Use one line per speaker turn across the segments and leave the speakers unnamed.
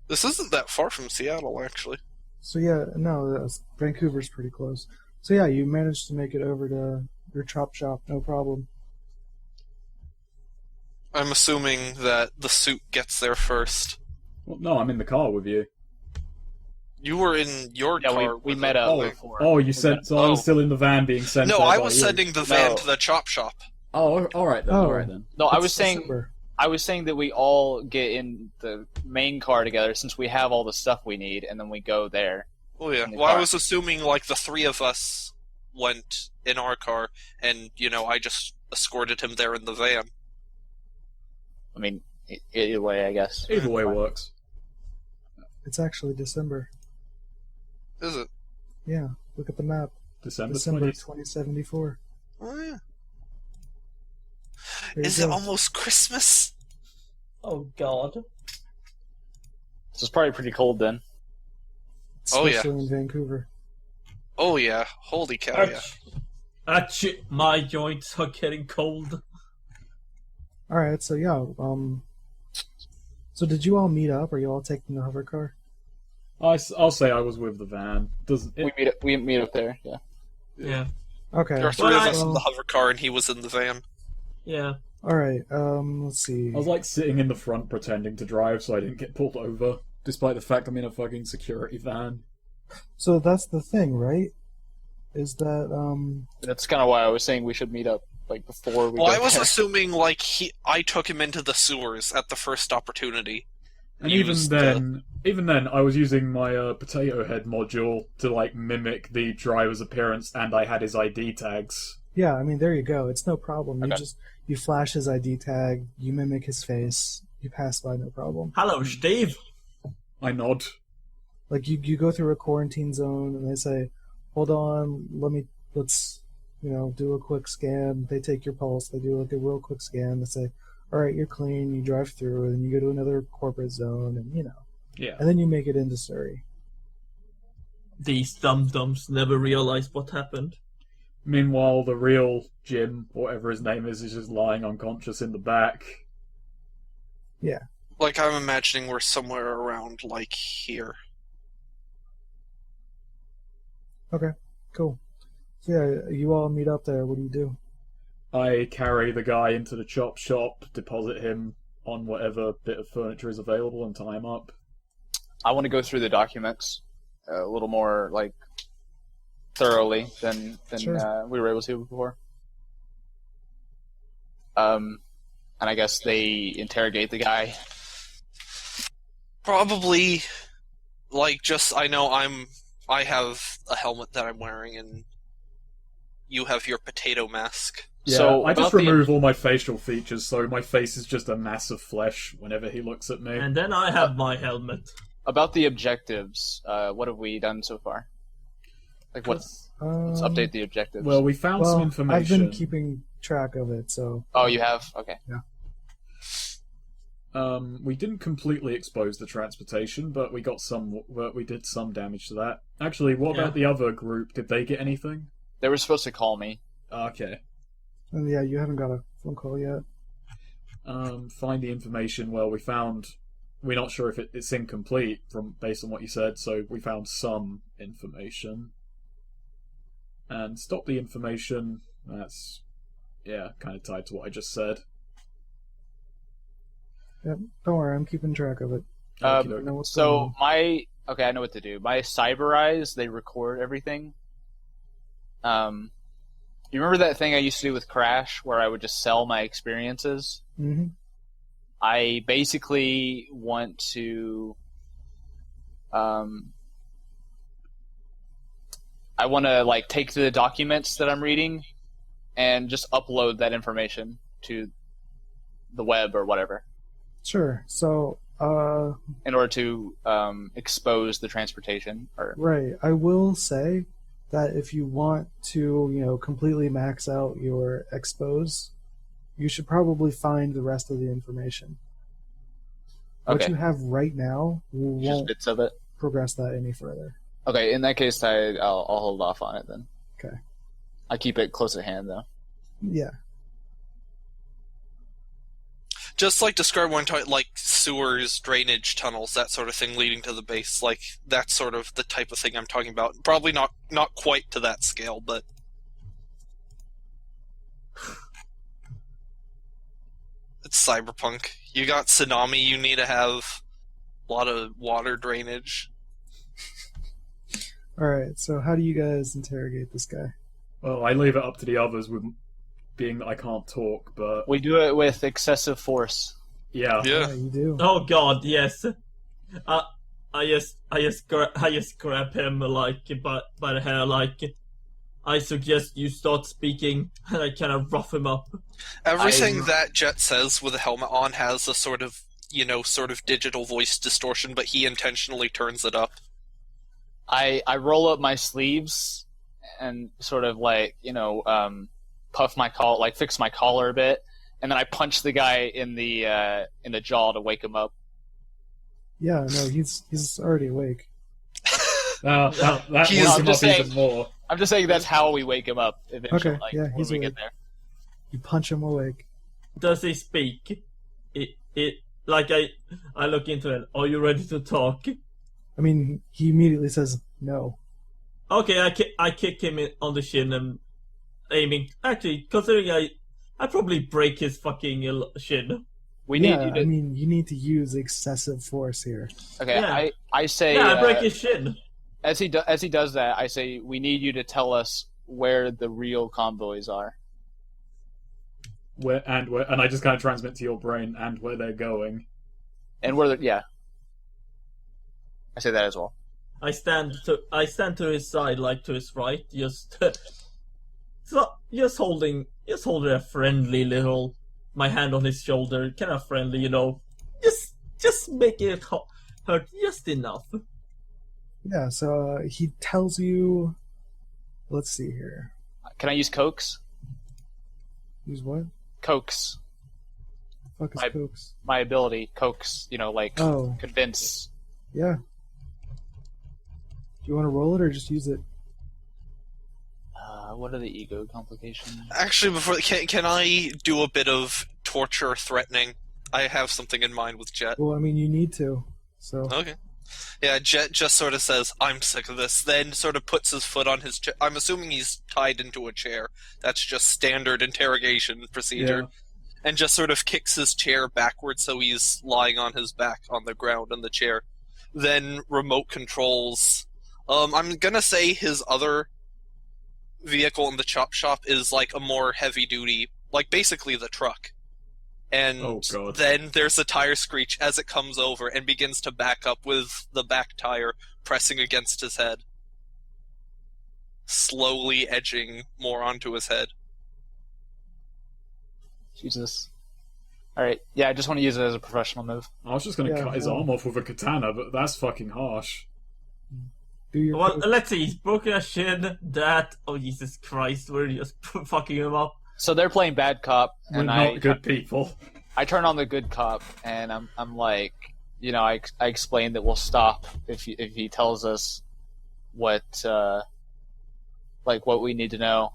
This isn't that far from Seattle, actually.
So yeah, no, Vancouver's pretty close. So yeah, you managed to make it over to your chop shop, no problem.
I'm assuming that the suit gets there first.
Well, no, I'm in the car with you.
You were in your
Yeah,
car
we
with
met
it.
up
Oh,
before.
oh, you sent. So I was
Oh.
still in the van being sent.
No,
there
I
by
was
you.
sending the van
No.
to the chop shop.
Oh, all right then.
Oh.
All right then.
No, I
It's
was saying
December.
that we all get in the main car together since we have all the stuff we need, and then we go there.
Oh yeah.
In the
Well, I
car.
was assuming like the three of us went in our car, and I just escorted him there in the van.
I mean, either way, I guess.
Either way works.
It's actually December.
Is it?
Yeah, look at the map.
December
December
20th.
2074.
Oh yeah.
There you
Is it
go.
almost Christmas?
Oh God.
So it's probably pretty cold then.
Oh, yeah.
Especially in Vancouver.
Oh yeah. Holy cow! Yeah.
Achoo, my joints are getting cold.
All right, so yeah, so did you all meet up? Or you all taking the hover car?
I'll say I was with the van. Doesn't it?
We meet up there. Yeah.
Yeah.
Okay.
There are three
Well,
of us in
well,
the hover car, and he was in the van.
Yeah.
all right. Let's see.
I was like sitting in the front pretending to drive so I didn't get pulled over, despite the fact I'm in a fucking security van.
So that's the thing, right? Is that
That's kind of why I was saying we should meet up like before we.
Well,
go
I was
there.
assuming like I took him into the sewers at the first opportunity.
And
Used
even then, I was using my potato head module to like mimic the driver's appearance, and I had his ID tags.
Yeah, I mean, there you go. It's no problem.
Okay.
You flash his ID tag, you mimic his face, you pass by, no problem.
Hello, Steve.
I nod.
Like you go through a quarantine zone, and they say, "Hold on, let's do a quick scan." They take your pulse. They do like a real quick scan. They say, "All right, you're clean." You drive through, and you go to another corporate zone, and
Yeah.
and then you make it into Surrey.
These dum-dums never realized what happened.
Meanwhile, the real Jim, whatever his name is just lying unconscious in the back.
Yeah.
Like I'm imagining we're somewhere around like here.
Okay. Cool. So yeah, you all meet up there. What do you do?
I carry the guy into the chop shop, deposit him on whatever bit of furniture is available, and tie him up.
I want to go through the documents a little more like thoroughly than
Sure.
we were able to before. And I guess they interrogate the guy.
Probably, like just I have a helmet that I'm wearing, and you have your potato mask.
Yeah,
So,
I just
about the-
remove all my facial features, so my face is just a mass of flesh whenever he looks at me.
And then I have my helmet.
About the objectives, what have we done so far? Like, let's update the objectives.
Well, we found some
Well,
information.
I've been keeping track of it, so
Oh, you have? Okay.
We didn't completely expose the transportation, but we did some damage to that. Actually, what
Yeah.
about the other group? Did they get anything?
They were supposed to call me.
Okay.
and yeah, you haven't got a phone call yet.
Find the information. Well, we're not sure if it's incomplete based on what you said, so we found some information. And stop the information. That's, kind of tied to what I just said.
Yep. Don't worry, I'm keeping track of it.
Okey-doke.
I know what's going
So I know what to do. My cyber eyes, they record everything. You remember that thing I used to do with Crash, where I would just sell my experiences?
on. Mm-hmm.
I basically want to, I want to like take the documents that I'm reading and just upload that information to the web or whatever
Sure. So,
in order to expose the transportation. Or
right. I will say that if you want to, completely max out your expose, you should probably find the rest of the information. What
okay,
you have right now
just
won't
bits of it.
progress that any further.
Okay, in that case, I'll hold off on it then.
Okay.
I keep it close at hand though.
Yeah.
Just like describe one type, like sewers, drainage tunnels, that sort of thing leading to the base. Like that's sort of the type of thing I'm talking about. Probably not quite to that scale, but it's cyberpunk. You got tsunami. You need to have a lot of water drainage.
Alright, so how do you guys interrogate this guy?
Well, I leave it up to the others, with being that I can't talk, but
We do it with excessive force.
yeah.
Yeah.
You do.
Oh God, yes. I just grab him like by the hair, like I suggest you start speaking, and I kind of rough him up.
Everything that Jet says with a helmet on has a sort of digital voice distortion, but he intentionally turns it up.
I roll up my sleeves and sort of like puff my collar, like fix my collar a bit, and then I punch the guy in the jaw to wake him up.
Yeah, no, he's already awake.
That wakes
He's-
him
I'm
up
just saying-
even more.
I'm just saying that's how we wake him up eventually.
Okay,
like,
yeah,
when
he's
we
awake.
get there.
You punch him awake.
Does he speak? It like I look into it. Are you ready to talk?
I mean, he immediately says no.
Okay, I kick him on the shin and aiming. Actually, considering I probably break his fucking shin.
We need
Yeah,
you to.
I mean, you need to use excessive force here.
Okay,
Yeah.
I say
Yeah, I break his shin.
as he does that, I say we need you to tell us where the real convoys are.
And I just kind of transmit to your brain and where they're going.
And where yeah. I say that as well.
I stand to his side, like to his right, just just holding a friendly little, my hand on his shoulder, kind of friendly, just make it hurt just enough.
Yeah, so he tells you. Let's see here.
Can I use coax?
Use what?
Coax.
Fuck is
My-
Cokes?
My ability, coax, like
Oh,
convince.
yeah. Do you want to roll it or just use it?
What are the ego complications?
Actually, before can I do a bit of torture threatening? I have something in mind with Jet.
Well, I mean, you need to. So
Okay. Yeah, Jet just sort of says, "I'm sick of this," then sort of puts his foot on his chair. I'm assuming he's tied into a chair. That's just standard interrogation procedure. And just sort of kicks his chair backwards so he's lying on his back on the ground in the chair. Then remote controls. I'm gonna say his other vehicle in the chop shop is like a more heavy duty, like basically the truck. And
Oh, God.
then there's a tire screech as it comes over and begins to back up with the back tire pressing against his head. Slowly edging more onto his head.
Jesus. Alright, yeah, I just want to use it as a professional move.
I was just going to
Yeah,
cut his
well.
arm off with a katana, but that's fucking harsh.
do your.
Well, let's see. He's broken a shin. Oh Jesus Christ! We're just fucking him up.
So they're playing bad cop,
We're
and
not good people.
I turn on the good cop, and I'm like, I explain that we'll stop if he tells us what we need to know,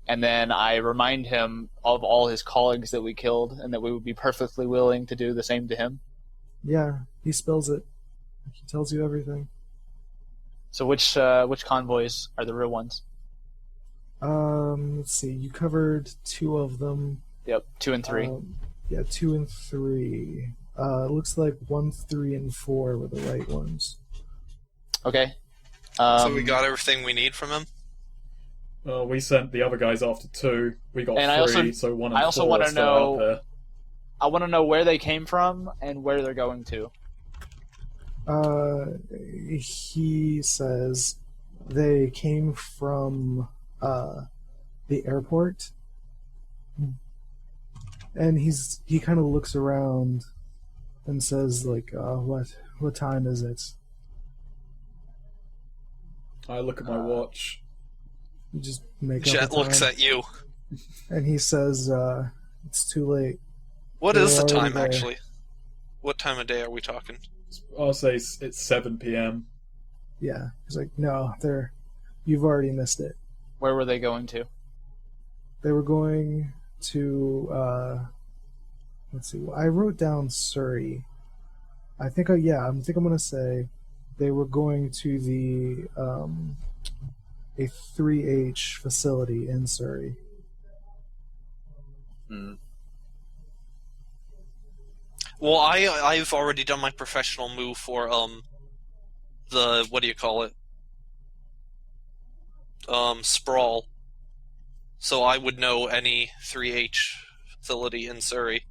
and then I remind him of all his colleagues that we killed, and that we would be perfectly willing to do the same to him.
Yeah, he spells it. He tells you everything.
So which convoys are the real ones?
Let's see. You covered 2 of them.
Yep, 2 and 3.
Yeah, 2 and 3. It looks like 1, 3, and 4 were the right ones.
Okay.
So we got everything we need from him?
Well, we sent the other guys after 2. We got
And
3, so 1 and
I also
4
wanna
are still
know-
out there.
I want to know where they came from and where they're going to.
He says they came from the airport, and he kind of looks around and says like, "What time is it?"
I look at my watch.
You just make
Jet
up a
looks
time,
at you.
and he says, "It's too late."
What
They're
is the
already
time,
there.
actually? What time of day are we talking?
I'll say it's 7 p.m.
Yeah, he's like, "No, you've already missed it."
Where were they going to?
They were going to let's see. I wrote down Surrey. I think I'm gonna say they were going to the a 3H facility in Surrey.
Well, I've already done my professional move for the what do you call it? Sprawl. So I would know any 3H facility in Surrey.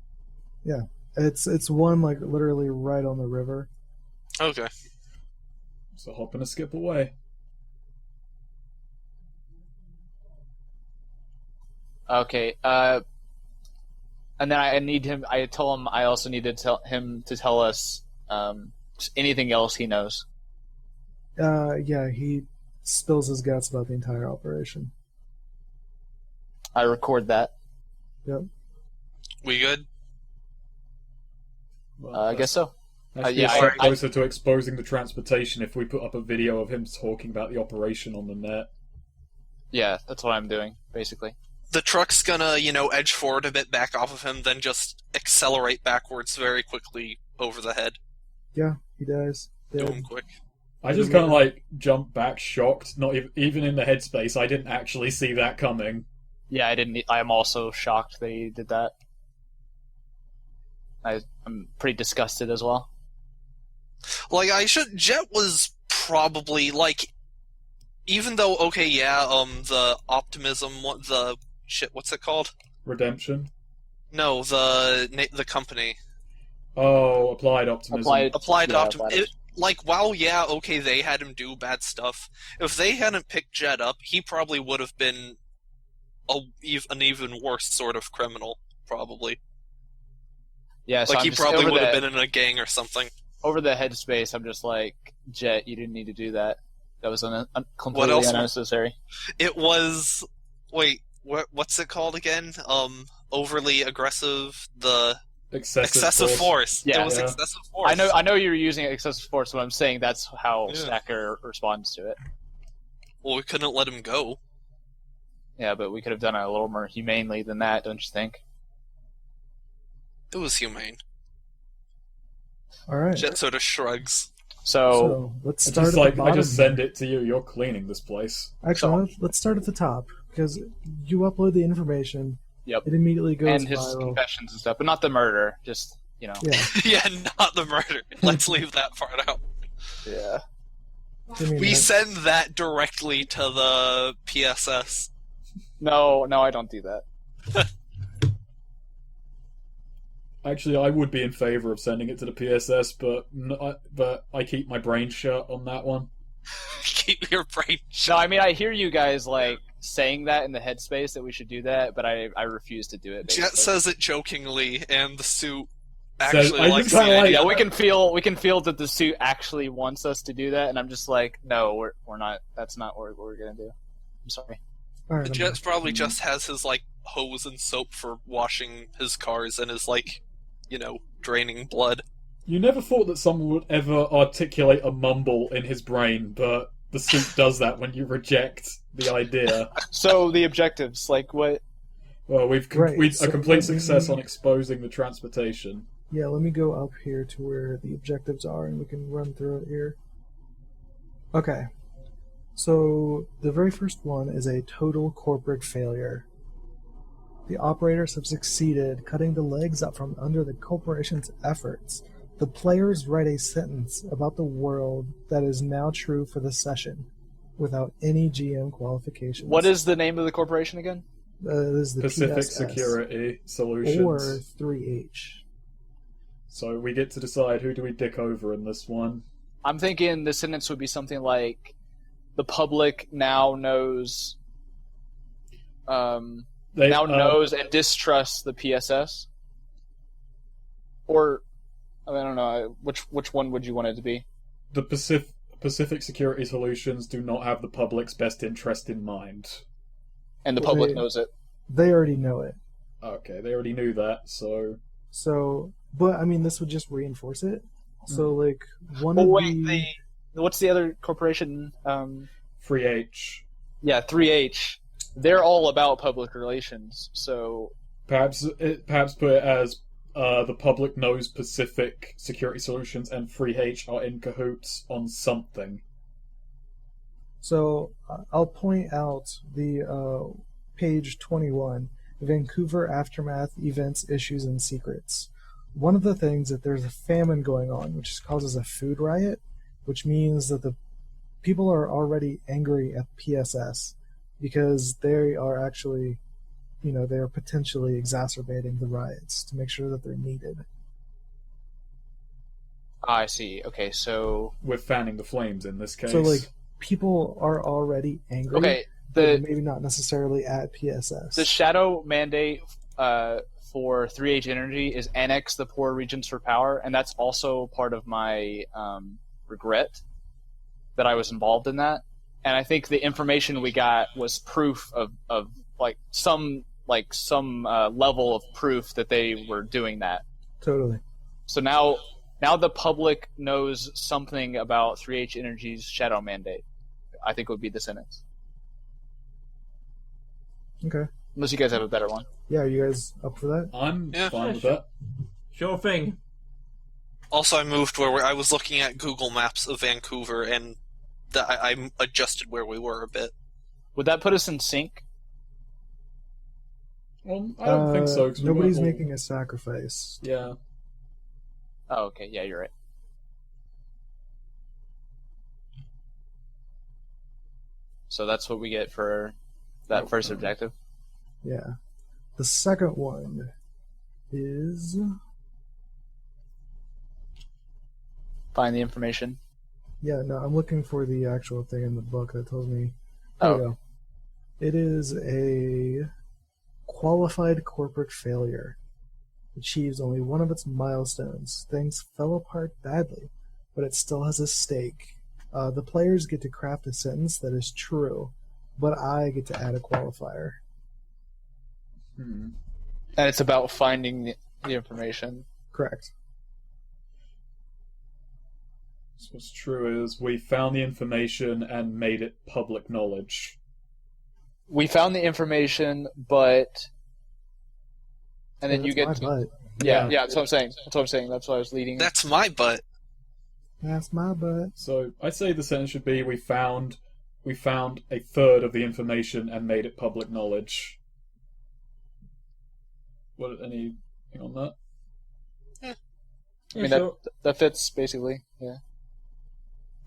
Yeah, it's one like literally right on the river.
Okay.
So hop and a skip away.
Okay. And then I need him. I told him I also need to tell him to tell us anything else he knows.
Yeah, he spills his guts about the entire operation.
I record that.
Yep.
We good?
Well,
I guess so.
That's
Yeah,
a step closer to exposing the transportation if we put up a video of him talking about the operation on the net.
Yeah, that's what I'm doing, basically.
The truck's gonna, edge forward a bit, back off of him, then just accelerate backwards very quickly over the head.
Yeah, he does.
Do him quick.
I just kind of jumped back, shocked. Not even in the headspace. I didn't actually see that coming.
Yeah, I didn't. I'm also shocked that he did that. I'm pretty disgusted as well.
Jet was probably, even though, the optimism, what's it called?
Redemption?
No, the company.
Oh, applied optimism.
Applied optimism. They had him do bad stuff. If they hadn't picked Jet up, he probably would have been an even worse sort of criminal, probably.
Yeah, so
he probably would have been in a gang or something.
Over the headspace, I'm just like, Jet, you didn't need to do that. That was completely unnecessary.
It was... Wait, what's it called again? Overly aggressive, the... Excessive force.
Yeah.
It was excessive force.
I know you're using excessive force, but I'm saying that's how Snacker responds to it.
Well, we couldn't let him go.
Yeah, but we could have done it a little more humanely than that, don't you think?
It was humane.
All right.
Jet sort of shrugs.
So let's start at the bottom.
I just send it to you. You're cleaning this place.
Actually, let's start at the top because you upload the information.
Yep.
It immediately goes
and his
viral.
Confessions and stuff, but not the murder. Just
Yeah.
Yeah, not the murder. Let's leave that part out.
Yeah.
We send that directly to the PSS.
No, I don't do that. Actually, I would be in favor of sending it to the PSS, but I keep my brain shut on that one.
Keep your brain shut.
No, I mean, I hear you guys saying that in the headspace that we should do that, but I refuse to do it. Basically.
Jet says it jokingly, and the suit actually likes the
idea.
idea.
Yeah, we can feel that the suit actually wants us to do that, and I'm just like, no, we're not. That's not what we're gonna do. I'm sorry.
All right,
Jet probably just has his hose and soap for washing his cars and is draining blood.
You never thought that someone would ever articulate a mumble in his brain, but the suit does that when you reject the idea.
So the objectives, what?
Well, we've a complete success on exposing the transportation.
Yeah, let me go up here to where the objectives are, and we can run through it here. Okay. So the very first one is a total corporate failure. The operators have succeeded cutting the legs up from under the corporation's efforts. The players write a sentence about the world that is now true for the session, without any GM qualifications.
What is the name of the corporation again?
Is the
Pacific
PSS,
Security Solutions.
or 3H.
So we get to decide who do we dick over in this one.
I'm thinking the sentence would be something like, the public now knows... knows and distrusts the PSS? Or, I don't know, which one would you want it to be?
The Pacific Security Solutions do not have the public's best interest in mind.
And the public knows it.
They already know it.
Okay, they already knew that, so...
But, I mean, this would just reinforce it. So,
what's the other corporation?
3H.
Yeah, 3H. They're all about public relations, so...
Perhaps put it as the public knows Pacific Security Solutions and 3H are in cahoots on something.
So I'll point out the page 21, Vancouver Aftermath Events, Issues, and Secrets. One of the things that there's a famine going on, which causes a food riot, which means that the people are already angry at PSS because they are actually, they are potentially exacerbating the riots to make sure that they're needed.
I see. Okay, so
We're fanning the flames in this case.
So, people are already angry.
okay,
but maybe not necessarily at PSS.
the shadow mandate for 3H Energy is annex the poor regions for power, and that's also part of my regret that I was involved in that. And I think the information we got was proof of some level of proof that they were doing that.
Totally.
So now the public knows something about 3H Energy's shadow mandate. I think would be the sentence.
Okay.
Unless you guys have a better one.
Yeah, are you guys up for that?
I'm fine with
sure.
that.
Sure thing.
Also, I moved where I was looking at Google Maps of Vancouver, and I adjusted where we were a bit.
Would that put us in sync?
Well, I don't think so. 'Cause we
Nobody's
weren't all-
making a sacrifice.
Yeah.
Oh, okay. Yeah, you're right. So that's what we get for that first objective.
Yeah. The second one is...
Find the information.
Yeah, no, I'm looking for the actual thing in the book that tells me... There we go. It is a qualified corporate failure. Achieves only one of its milestones. Things fell apart badly, but it still has a stake. The players get to craft a sentence that is true, but I get to add a qualifier.
Hmm.
And it's about finding the information.
Correct.
So what's true is we found the information and made it public knowledge.
We found the information, but... And then
Yeah,
you
that's
get...
my butt.
Yeah, that's what I'm saying. That's why I was leading.
That's my butt.
That's my butt.
So I say the sentence should be we found a third of the information and made it public knowledge. What anything on that?
I mean, that fits, basically, yeah.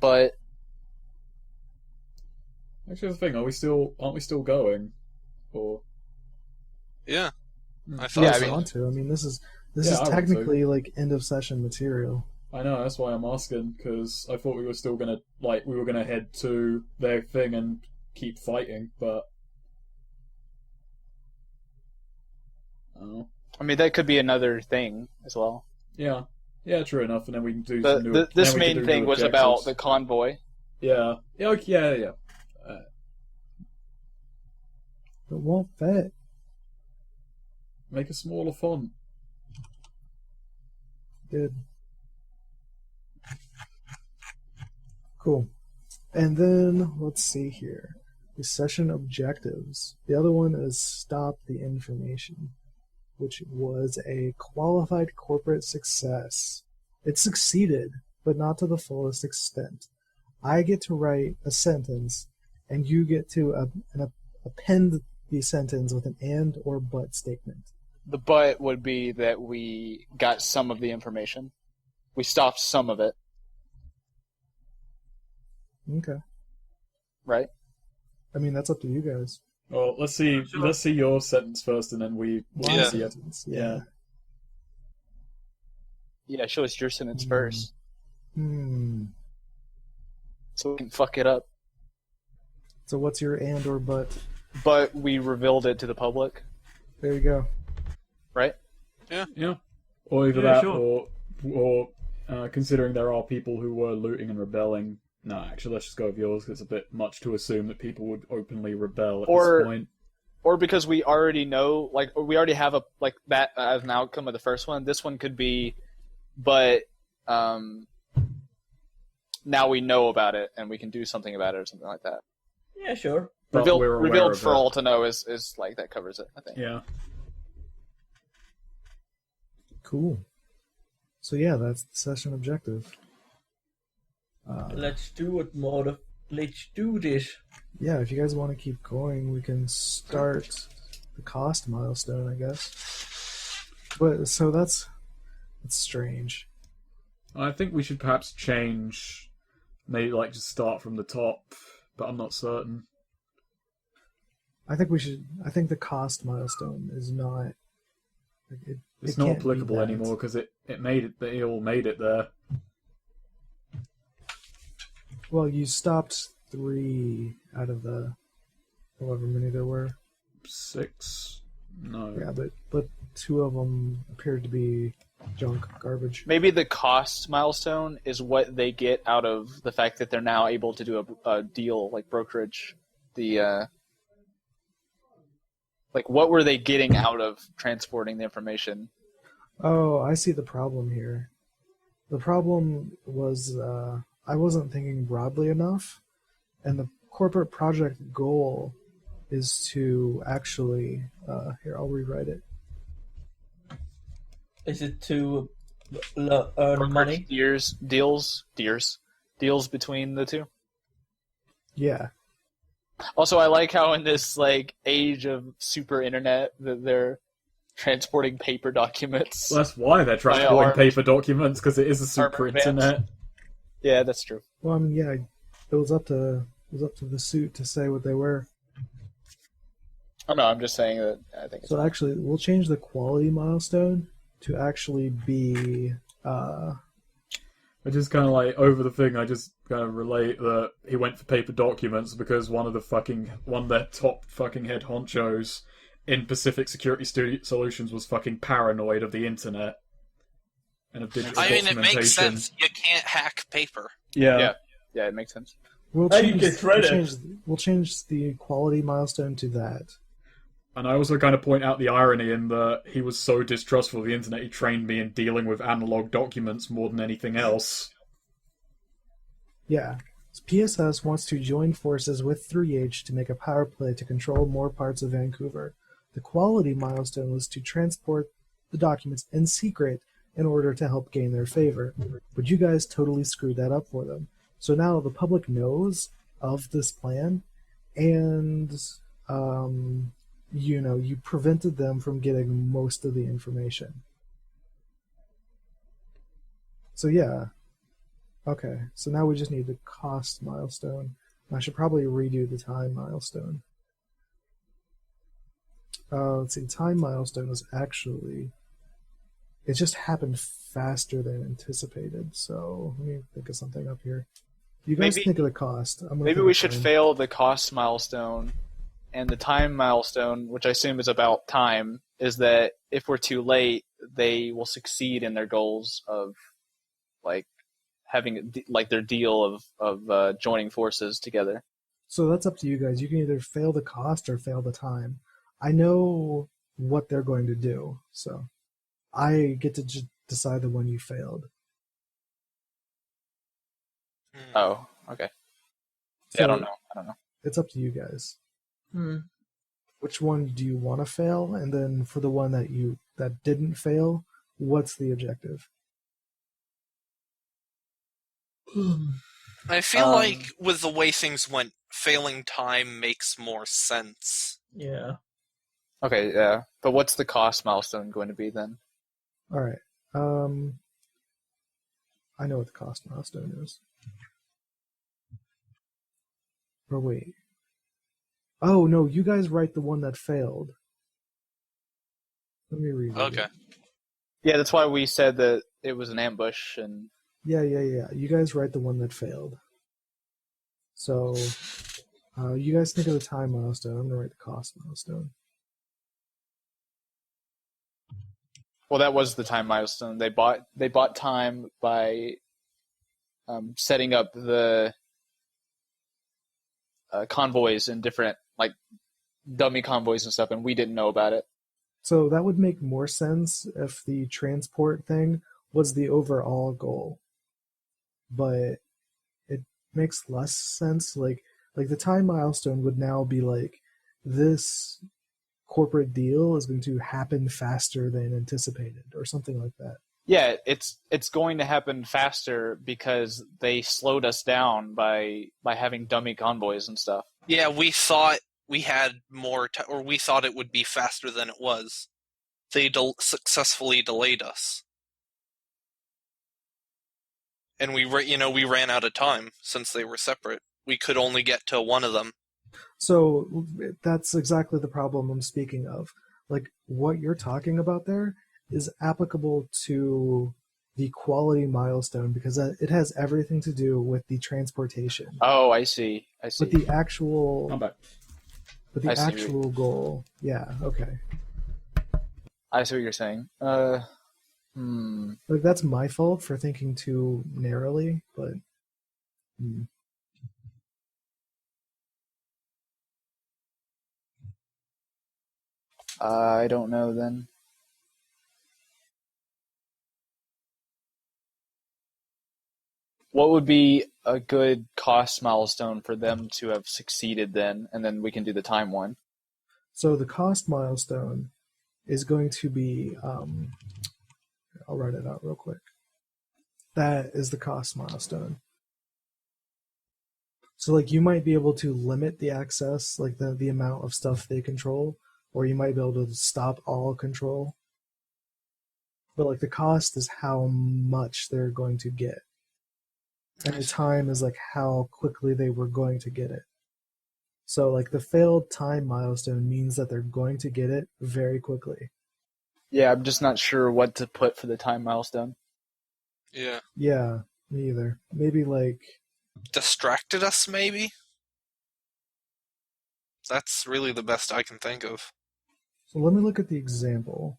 But...
Actually, the thing, aren't we still going? Or
Yeah.
Hmm.
I thought
Yeah,
so.
I mean-
Want to. I mean, this is
Yeah, I want to.
technically like end of session material.
I know, that's why I'm asking, because I thought we were still gonna head to their thing and keep fighting, but oh.
I mean, that could be another thing as well.
Yeah, true enough. And then we can do some new.
This
then we can
main
do
thing
new
was about
objectives.
the convoy.
Yeah. Okay, yeah.
It won't fit.
Make a smaller font.
Good. Cool. And then, let's see here. The session objectives. The other one is stop the information, which was a qualified corporate success. It succeeded, but not to the fullest extent. I get to write a sentence, and you get to append the sentence with an and or but statement.
The but would be that we got some of the information. We stopped some of it,
Okay.
right?
I mean, that's up to you guys.
Well, let's see.
Sure.
Let's see your sentence first, and then we'll
Yeah.
see it.
Sentence,
Yeah.
Yeah, show us your sentence first, so we can fuck it up.
So what's your and or but?
But we revealed it to the public,
There you go.
right?
Yeah. Or either
Yeah,
that,
sure.
or considering there are people who were looting and rebelling. No, actually, let's just go with yours, because it's a bit much to assume that people would openly rebel at
Or-
this point.
Or because we already know, like, we already have that as an outcome of the first one. This one could be, but now we know about it and we can do something about it or something like that.
Yeah, sure.
But we're aware
Revealed
of
for
it.
all to know is like that covers it, I think.
Yeah.
Cool. So yeah, that's the session objective.
Let's do it, mother. Let's do this.
Yeah, if you guys want to keep going, we can start the cost milestone, I guess. But so that's strange.
I think we should perhaps change, maybe like just start from the top, but I'm not certain.
I think we should. I think the cost milestone is not.
It's not applicable anymore because it made it. They all made it there.
Well, you stopped 3 out of the however many there were.
6. No.
Yeah, but 2 of them appeared to be junk, garbage.
Maybe the cost milestone is what they get out of the fact that they're now able to do a deal, like brokerage. Like, what were they getting out of transporting the information?
Oh, I see the problem here. The problem was I wasn't thinking broadly enough, and the corporate project goal is to actually... here, I'll rewrite it.
Is it to earn money?
Deals between the two.
Yeah.
Also, I like how in this like age of super internet that they're transporting paper documents.
Well, that's why they're transporting paper documents, because it is a super internet.
Yeah, that's true.
Well, I mean, yeah, it was up to the suit to say what they were.
Oh no, I'm just saying that I think it's
So actually, we'll change the quality milestone to actually be...
I just kind of like, over the thing, I just kind of relate that he went for paper documents because one of their top fucking head honchos in Pacific Security Solutions was fucking paranoid of the internet and of digital documentation.
It makes sense. You can't hack paper.
Yeah, it makes sense.
We'll change the quality milestone to that.
And I also kind of point out the irony in that he was so distrustful of the internet, he trained me in dealing with analog documents more than anything else.
Yeah. PSS wants to join forces with 3H to make a power play to control more parts of Vancouver. The quality milestone was to transport the documents in secret in order to help gain their favor. But you guys totally screwed that up for them. So now the public knows of this plan, and you prevented them from getting most of the information. So yeah. Okay, so now we just need the cost milestone. I should probably redo the time milestone. Let's see, time milestone is actually... It just happened faster than anticipated, so let me think of something up here. You guys think of the cost.
Maybe we should fail the cost milestone, and the time milestone, which I assume is about time, is that if we're too late, they will succeed in their goals of, like, having like their deal of joining forces together.
So that's up to you guys. You can either fail the cost or fail the time. I know what they're going to do, so I get to decide the one you failed.
Oh, okay.
So
yeah, I don't know.
It's up to you guys. Which one do you want to fail? And then for the one that didn't fail, what's the objective?
I feel like with the way things went, failing time makes more sense.
Yeah.
Okay, yeah. But what's the cost milestone going to be then?
All right. I know what the cost milestone is. Or wait. Oh, no, you guys write the one that failed. Let me read it.
Okay.
Yeah, that's why we said that it was an ambush and...
Yeah. You guys write the one that failed. So, you guys think of the time milestone. I'm going to write the cost milestone.
Well, that was the time milestone. They bought time by setting up the convoys and different, like, dummy convoys and stuff, and we didn't know about it.
So that would make more sense if the transport thing was the overall goal. But it makes less sense. Like the time milestone would now be like, this corporate deal is going to happen faster than anticipated, or something like that.
Yeah, it's going to happen faster because they slowed us down by having dummy convoys and stuff.
Yeah, we thought we had more, or we thought it would be faster than it was. They successfully delayed us, and we ran out of time since they were separate. We could only get to one of them.
So that's exactly the problem I'm speaking of. Like, what you're talking about there is applicable to the quality milestone because it has everything to do with the transportation.
Oh, I see.
But the actual...
I'm back.
But the actual goal... Yeah, okay.
I see what you're saying.
Like, that's my fault for thinking too narrowly, but...
I don't know then. What would be a good cost milestone for them to have succeeded then, and then we can do the time one?
So the cost milestone is going to be, I'll write it out real quick. That is the cost milestone. So like you might be able to limit the access, like the amount of stuff they control, or you might be able to stop all control. But like the cost is how much they're going to get. And the time is like how quickly they were going to get it. So like the failed time milestone means that they're going to get it very quickly.
Yeah, I'm just not sure what to put for the time milestone.
Yeah.
Yeah, me either. Maybe like...
Distracted us, maybe? That's really the best I can think of.
So let me look at the example.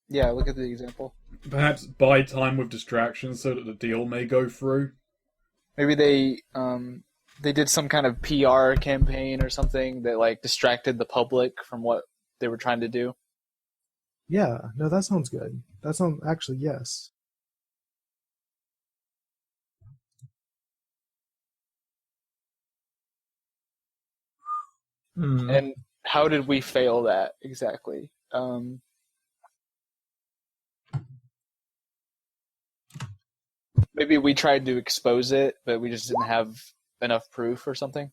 Yeah, look at the example.
Perhaps buy time with distractions so that the deal may go through.
Maybe they did some kind of PR campaign or something that like distracted the public from what they were trying to do.
Yeah, no, that sounds good. That sounds actually yes.
And how did we fail that exactly? Maybe we tried to expose it, but we just didn't have enough proof or something?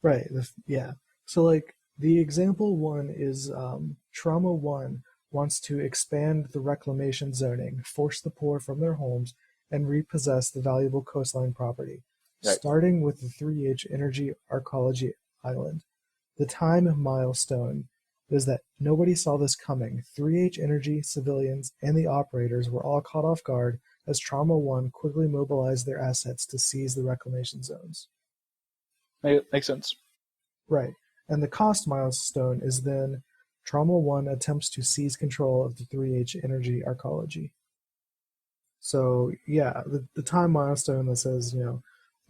Right, yeah. So, like, the example one is Trauma 1 wants to expand the reclamation zoning, force the poor from their homes, and repossess the valuable coastline property,
right.
Starting with the 3H Energy Arcology Island. The time milestone is that nobody saw this coming. 3H Energy, civilians, and the operators were all caught off guard as Trauma 1 quickly mobilized their assets to seize the reclamation zones.
Makes sense.
Right. And the cost milestone is then Trauma 1 attempts to seize control of the 3H Energy Arcology. So, yeah, the time milestone that says,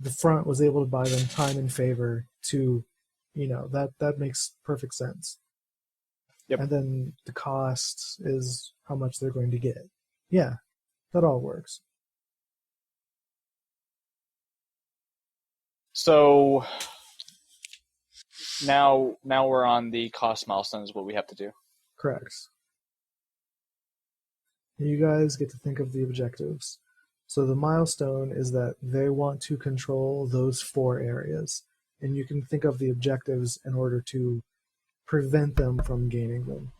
the front was able to buy them time and favor to, that makes perfect sense.
Yep.
And then the cost is how much they're going to get. Yeah, that all works.
So now we're on the cost milestones, what we have to do.
Correct. You guys get to think of the objectives. So the milestone is that they want to control those 4 areas. And you can think of the objectives in order to prevent them from gaining them.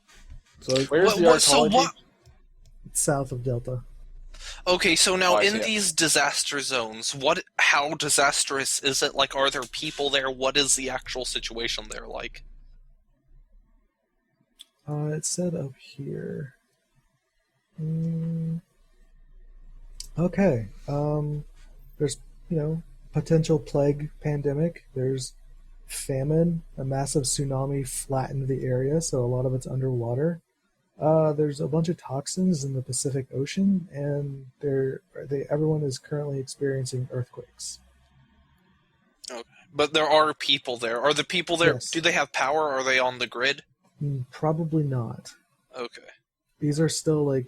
So where's the arcology?
It's south of Delta.
Okay, so now in these disaster zones, how disastrous is it? Like, are there people there? What is the actual situation there like?
It said up here. Okay. There's, potential plague pandemic. There's famine. A massive tsunami flattened the area, so a lot of it's underwater. There's a bunch of toxins in the Pacific Ocean, and everyone is currently experiencing earthquakes.
Okay. But there are people there. Are the people there,
Yes.
Do they have power? Are they on the grid?
Probably not.
Okay.
These are still,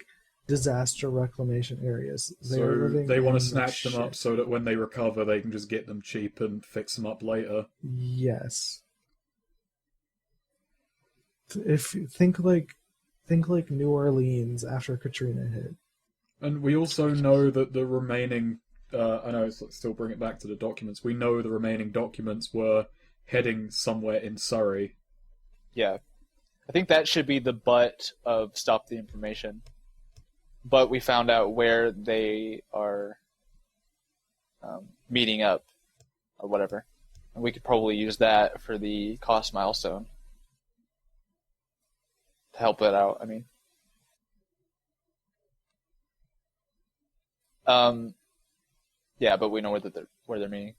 disaster reclamation areas.
They want to snatch them up so that when they recover, they can just get them cheap and fix them up later.
Yes. If think like New Orleans after Katrina hit.
And we also know that the remaining, I know, still bring it back to the documents, we know the remaining documents were heading somewhere in Surrey.
Yeah. I think that should be the butt of Stop the Information. But we found out where they are meeting up, or whatever. And we could probably use that for the cost milestone. To help it out, I mean. Yeah, but we know where they're meeting.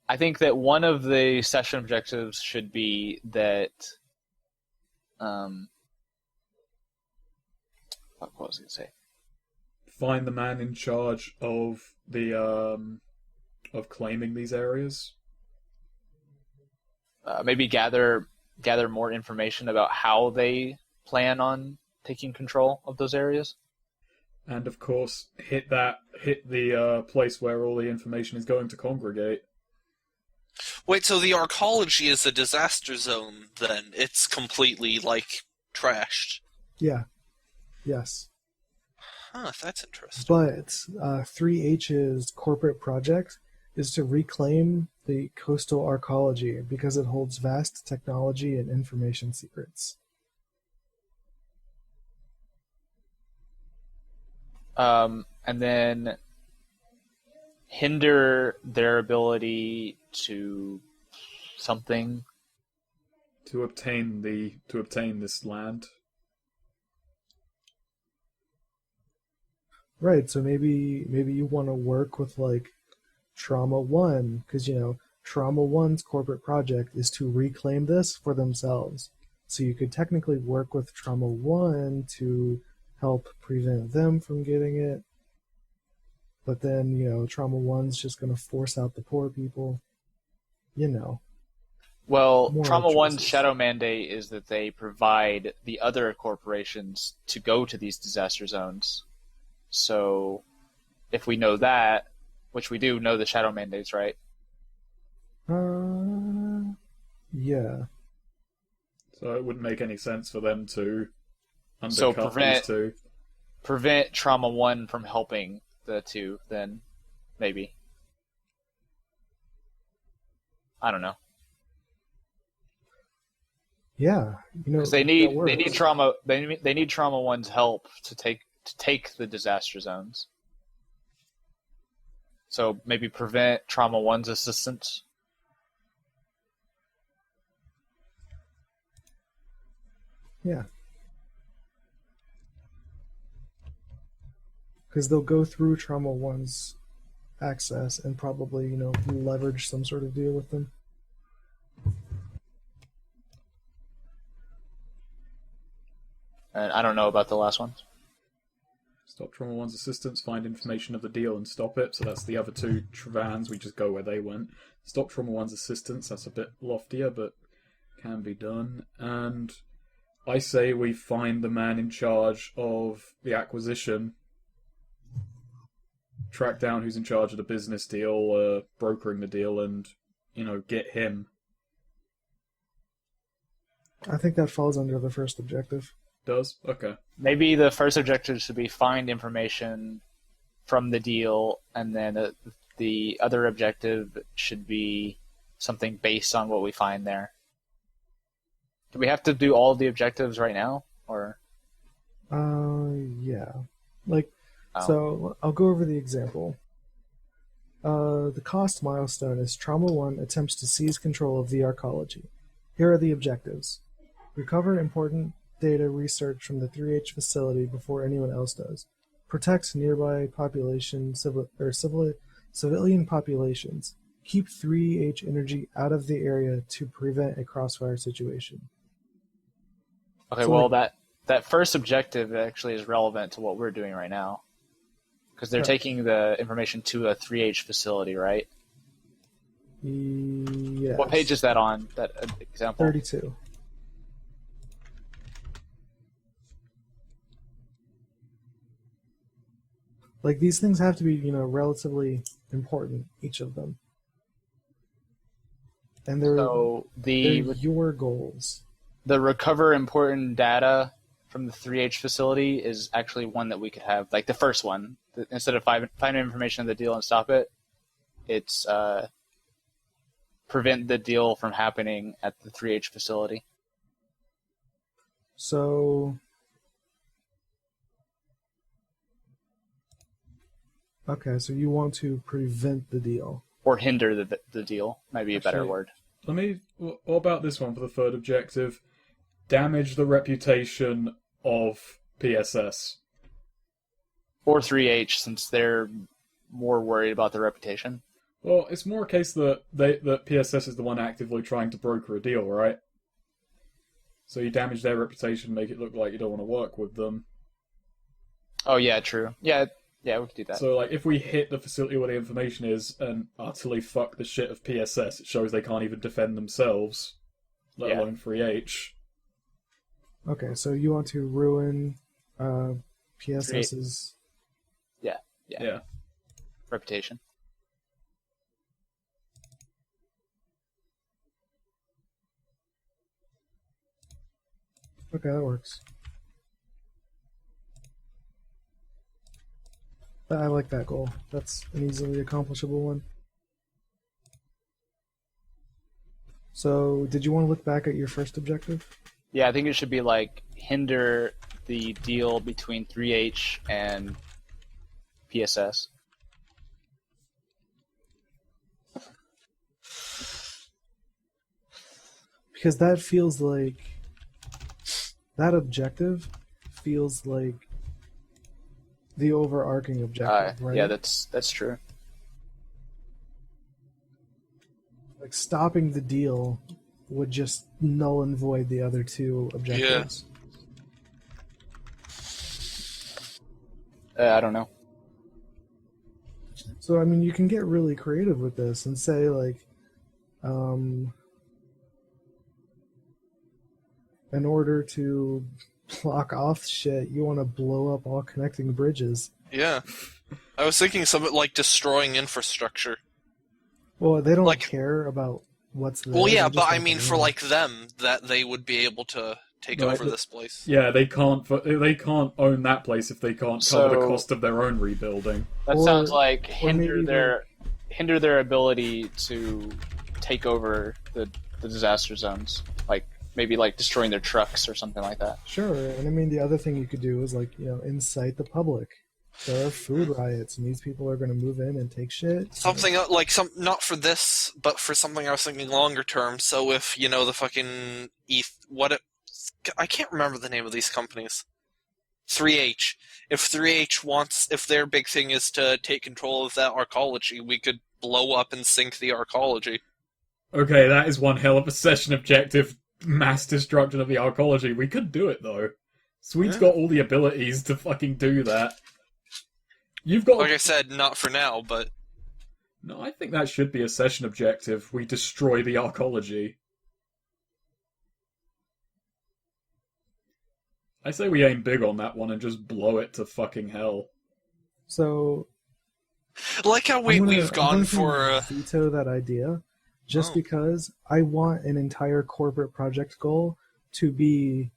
I think that one of the session objectives should be that. What was I going to say?
Find the man in charge of the of claiming these areas.
Maybe gather more information about how they plan on taking control of those areas.
And of course, hit the place where all the information is going to congregate.
Wait, so the arcology is a disaster zone, then? It's completely, trashed.
Yeah. Yes.
Huh, that's interesting.
But 3H's corporate project is to reclaim the coastal arcology because it holds vast technology and information secrets.
And then hinder their ability to something
to obtain this land.
Right, so maybe you want to work with Trauma 1, because Trauma 1's corporate project is to reclaim this for themselves. So you could technically work with Trauma 1 to help prevent them from getting it. But then, Trauma 1's just going to force out the poor people.
Well,
Moral
Trauma 1's
choices.
shadow mandate is that they provide the other corporations to go to these disaster zones. So, if we know that, which we do know the shadow mandates, right?
Yeah.
So it wouldn't make any sense for them to undercut these two.
Prevent Trauma 1 from helping the two, then maybe. I don't know.
Yeah,
Because they need Trauma 1's help to take the disaster zones. So maybe prevent Trauma 1's assistance.
Yeah. Because they'll go through Trauma 1's access and probably, leverage some sort of deal with them.
And I don't know about the last one.
Stop Trauma 1's assistance, find information of the deal and stop it. So that's the other two vans, we just go where they went. Stop Trauma 1's assistance, that's a bit loftier, but can be done. And I say we find the man in charge of the acquisition, track down who's in charge of the business deal, brokering the deal, and, get him.
I think that falls under the first objective.
Does? Okay.
Maybe the first objective should be find information from the deal, and then the other objective should be something based on what we find there. Do we have to do all of the objectives right now, or?
Yeah. So I'll go over the example. The cost milestone is Trauma 1 attempts to seize control of the arcology. Here are the objectives. Recover important data research from the 3H facility before anyone else does. Protect nearby population, civilian populations. Keep 3H energy out of the area to prevent a crossfire situation.
Okay, well, that first objective actually is relevant to what we're doing right now. Because they're taking the information to a 3H facility, right?
Yes.
What page is that on, that example?
32. These things have to be, relatively important, each of them. And they're your goals.
the recover important data from the 3H facility is actually one that we could have, like the first one. Instead of finding information of the deal and stop it, it's prevent the deal from happening at the 3H facility.
So, okay, so you want to prevent the deal.
Or hinder the deal, might be a better word.
What about this one for the third objective? Damage the reputation of PSS.
Or 3H, since they're more worried about their reputation.
Well, it's more a case that that PSS is the one actively trying to broker a deal, right? So you damage their reputation, make it look like you don't want to work with them.
Oh yeah, true. Yeah, we could do that.
So, like, if we hit the facility where the information is and utterly fuck the shit of PSS, it shows they can't even defend themselves, let alone 3H.
Okay, so you want to ruin PSS's...
Yeah. Reputation.
Okay, that works. I like that goal. That's an easily accomplishable one. So, did you want to look back at your first objective?
Yeah, I think it should be like hinder the deal between 3H and PSS.
Because that feels like... That objective feels like the overarching objective, right?
Yeah, that's true.
Like, stopping the deal would just null and void the other two objectives.
I don't know.
So, I mean, you can get really creative with this and say, like, in order to block off shit, you want to blow up all connecting bridges.
Yeah. I was thinking something like destroying infrastructure.
Well, they don't care about what's there.
Well, yeah, but I mean, for like them, that they would be able to take over this place.
Yeah, they can't own that place if they can't cover the cost of their own rebuilding.
That sounds like hinder their ability to take over the disaster zones. Like, maybe like destroying their trucks or something like that.
Sure, and I mean, the other thing you could do is, like, incite the public. There are food riots, and these people are going to move in and take shit.
Something like not for this, but for something I was thinking longer term. So if the fucking I can't remember the name of these companies. 3H. If 3H if their big thing is to take control of that arcology, we could blow up and sink the arcology.
Okay, that is one hell of a session objective. Mass destruction of the arcology. We could do it, though. Sweet's got all the abilities to fucking do that. You've got...
Like I said, not for now, but...
No, I think that should be a session objective. We destroy the arcology. I say we aim big on that one and just blow it to fucking hell.
So...
Like how we've gone for...
veto that idea. Just because I want an entire corporate project goal to be,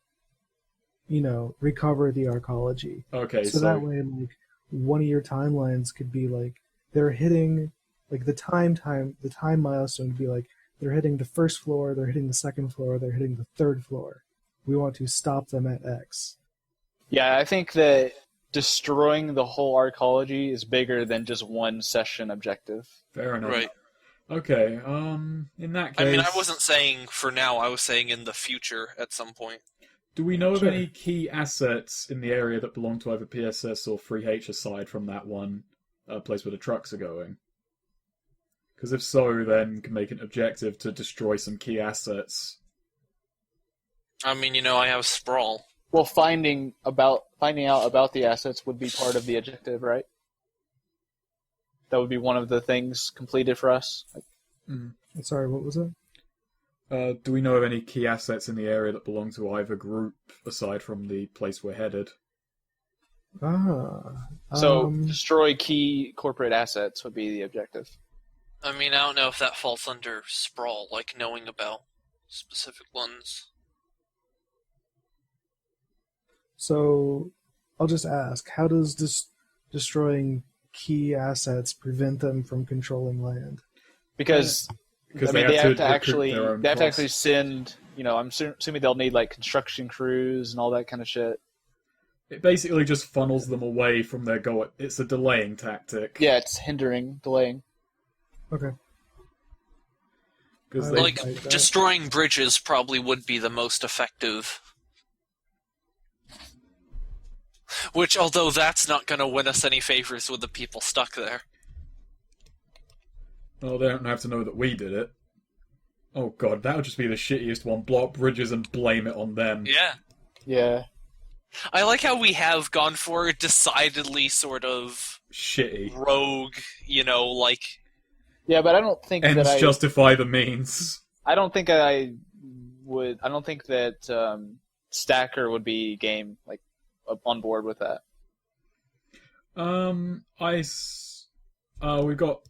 recover the arcology.
Okay,
so that way, like, one of your timelines could be like they're hitting, like the time milestone would be like they're hitting the first floor, they're hitting the second floor, they're hitting the third floor. We want to stop them at X.
Yeah, I think that destroying the whole arcology is bigger than just one session objective.
Fair enough.
Right.
Okay, in that case...
I mean, I wasn't saying for now, I was saying in the future at some point.
Do we know of any key assets in the area that belong to either PSS or 3H aside from that one place where the trucks are going? Because if so, then can make an objective to destroy some key assets.
I mean, I have Sprawl.
Well, finding out about the assets would be part of the objective, right? That would be one of the things completed for us.
Sorry, what was it?
Do we know of any key assets in the area that belong to either group aside from the place we're headed?
So destroy key corporate assets would be the objective.
I mean, I don't know if that falls under Sprawl, like knowing about specific ones.
So I'll just ask, how does destroying key assets prevent them from controlling land?
Because I mean, they have to actually send. I'm assuming they'll need like construction crews and all that kind of shit.
It basically just funnels them away from their goal. It's a delaying tactic.
Yeah, it's delaying.
Okay.
Like, destroying bridges probably would be the most effective. Which, although that's not going to win us any favors with the people stuck there.
Well, they don't have to know that we did it. Oh god, that would just be the shittiest one. Blow up bridges and blame it on them.
Yeah.
Yeah.
I like how we have gone for a decidedly sort of...
shitty.
Rogue, like...
Yeah, but I don't think
ends
that
justify the means.
I don't think I don't think that Stacker would be game, like, on board with that.
We've got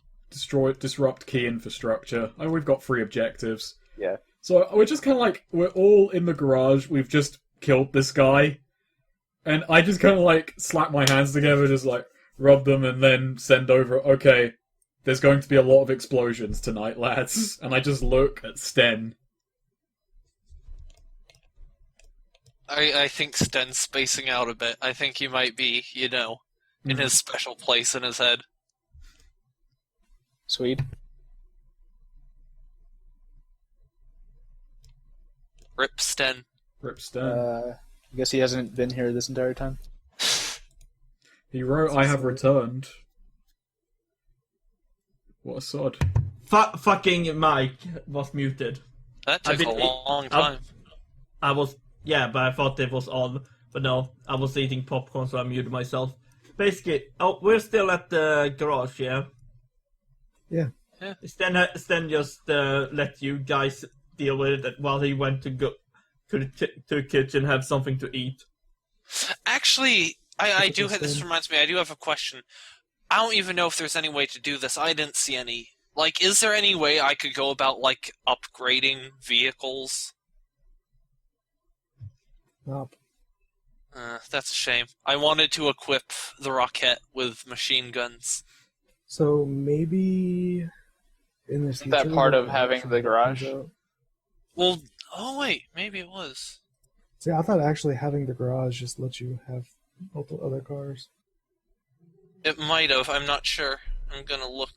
disrupt key infrastructure. We've got 3 objectives.
Yeah.
So we're just kind of like, we're all in the garage, we've just killed this guy, and I just kind of like slap my hands together, just like rub them, and then send over, okay, there's going to be a lot of explosions tonight, lads. And I just look at Sten.
I think Sten's spacing out a bit. I think he might be, in his special place in his head.
Sweet.
Rip Sten.
Rip Sten.
I guess he hasn't been here this entire time.
He wrote, I have returned. What a sod.
Fucking Mike was muted.
That took a long time.
Yeah, but I thought it was on. But no, I was eating popcorn, so I muted myself. Basically, we're still at the garage, yeah?
Yeah.
Sten just let you guys deal with it while he went to go to the kitchen, have something to eat.
Actually, this reminds me, I do have a question. I don't even know if there's any way to do this. I didn't see any. Like, is there any way I could go about, like, upgrading vehicles?
Nope.
That's a shame. I wanted to equip the Rocket with machine guns.
So maybe in this.
Isn't that part of having the garage?
Well, oh wait, maybe it was.
See, I thought actually having the garage just lets you have multiple other cars.
It might have. I'm not sure. I'm gonna look.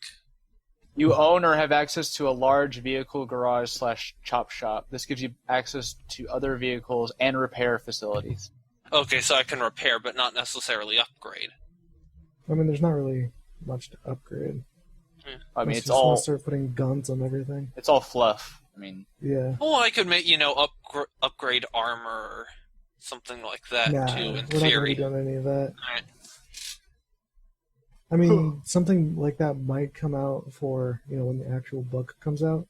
You own or have access to a large vehicle garage / chop shop. This gives you access to other vehicles and repair facilities.
Okay, so I can repair, but not necessarily upgrade.
I mean, there's not really much to upgrade.
I mean,
it's all start putting guns on everything.
It's all fluff. I mean,
yeah.
Well, I could make upgrade armor or something like that too. In
we're
theory,
not gonna do any of that.
All right.
I mean, something like that might come out for when the actual book comes out,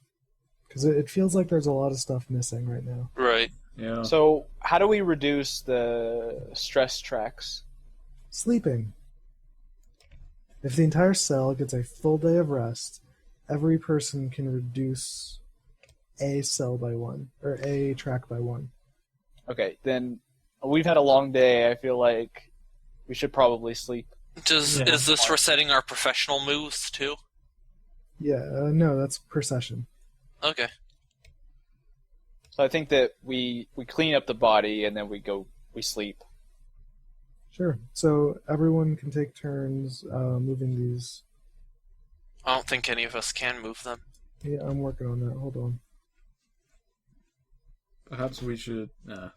because it feels like there's a lot of stuff missing right now.
Right.
Yeah.
So, how do we reduce the stress tracks?
Sleeping. If the entire cell gets a full day of rest, every person can reduce a cell by 1, or a track by 1.
Okay, then we've had a long day. I feel like we should probably sleep.
Is this for setting our professional moves too?
Yeah, no, that's per session.
Okay.
So I think that we clean up the body and then we sleep.
Sure. So everyone can take turns moving these.
I don't think any of us can move them.
Yeah, I'm working on that. Hold on.
Perhaps we should... I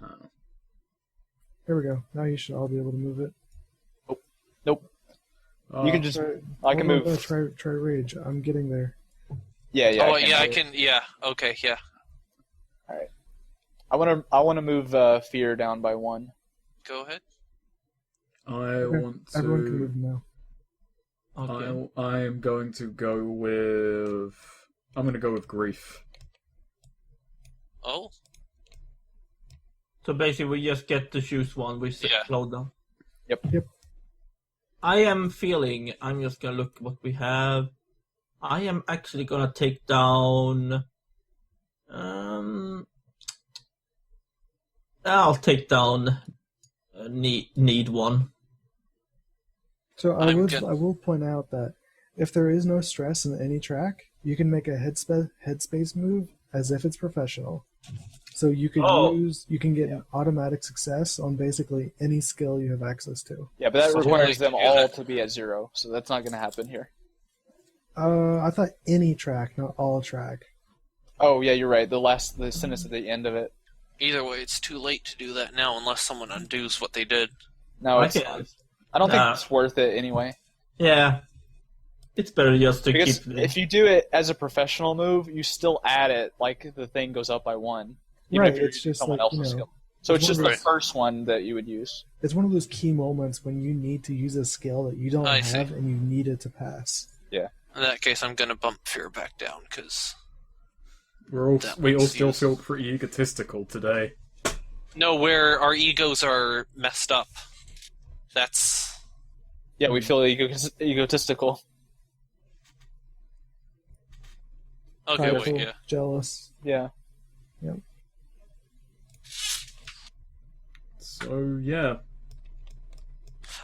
don't know.
Here we go. Now you should all be able to move it.
Nope. You can just... I can move.
Try rage. I'm getting there.
Yeah.
I can. Yeah. Okay. Yeah.
All right. I want to move fear down by 1.
Go ahead.
Everyone can move now.
Okay.
I'm going to go with... I'm going to go with grief.
Oh.
So basically, we just get to choose one. We slow down.
Yep.
I am feeling. I'm just gonna look what we have. I am actually gonna take down. I'll take down need one.
So I will point out that if there is no stress in any track, you can make a headspace move as if it's professional. So you can get an automatic success on basically any skill you have access to.
Yeah, but that requires them all to be at 0, so that's not going to happen here.
I thought any track, not all track.
Oh yeah, you're right. The sentence at the end of it.
Either way, it's too late to do that now unless someone undoes what they did.
No, I don't think it's worth it anyway.
Yeah. It's better just to
because
keep...
if you do it as a professional move, you still add it, like the thing goes up by 1. Even
Right,
if you're
it's just
someone
like,
else's skill. So it's just the first one that you would use.
It's one of those key moments when you need to use a skill that you don't have and you need it to pass.
Yeah.
In that case, I'm going to bump fear back down, because...
we all still feel pretty egotistical today.
No, where our egos are messed up. That's...
Yeah, we feel egotistical.
Okay,
prideful,
wait, yeah.
Jealous.
Yeah.
Yep.
So, yeah.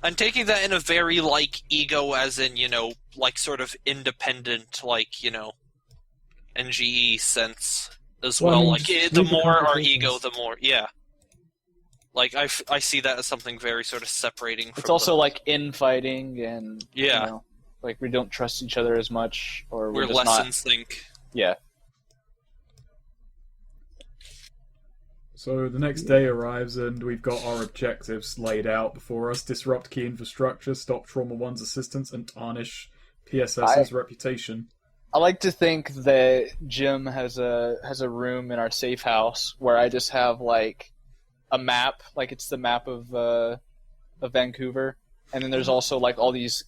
I'm taking that in a very, like, ego as in, you know, like, sort of independent, like, you know, NGE sense as well.
I mean,
like, the more our ego, the more, yeah. Like, I see that as something very sort of separating from
It's also, like, infighting and,
yeah.
You know, like, we don't trust each other as much, or
we're
just
less
not...
in sync.
Yeah.
So the next day arrives and we've got our objectives laid out before us. Disrupt key infrastructure, stop Trauma 1's assistance, and tarnish PSS's reputation.
I like to think that Jim has a room in our safe house where I just have, like, a map, like it's the map of Vancouver, and then there's also, like, all these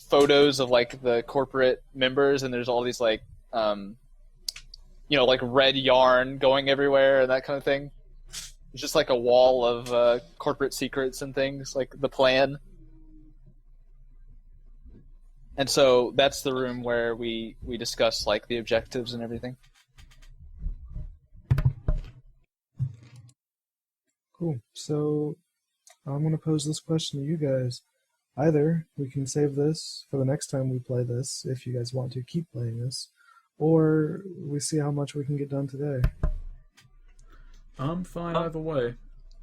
photos of, like, the corporate members, and there's all these, like, you know, like red yarn going everywhere and that kind of thing. It's just like a wall of corporate secrets and things, like the plan. And so that's the room where we discuss, like, the objectives and everything.
Cool. So I'm going to pose this question to you guys. Either we can save this for the next time we play this, if you guys want to keep playing this, or we see how much we can get done today.
I'm fine either way.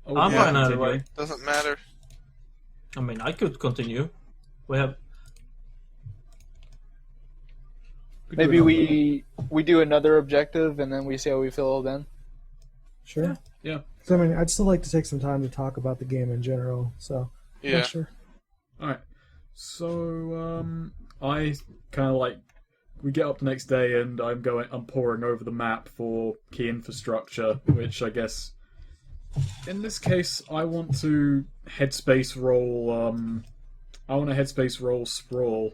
I'm fine either way.
Doesn't matter.
I mean, I could continue. We have...
Maybe we do another objective and then we see how we feel then.
Sure.
Yeah.
So, I mean, I'd still like to take some time to talk about the game in general. So yeah sure.
All right. So I kind of like. We get up the next day and I'm poring over the map for key infrastructure, which I guess in this case I want to headspace roll sprawl.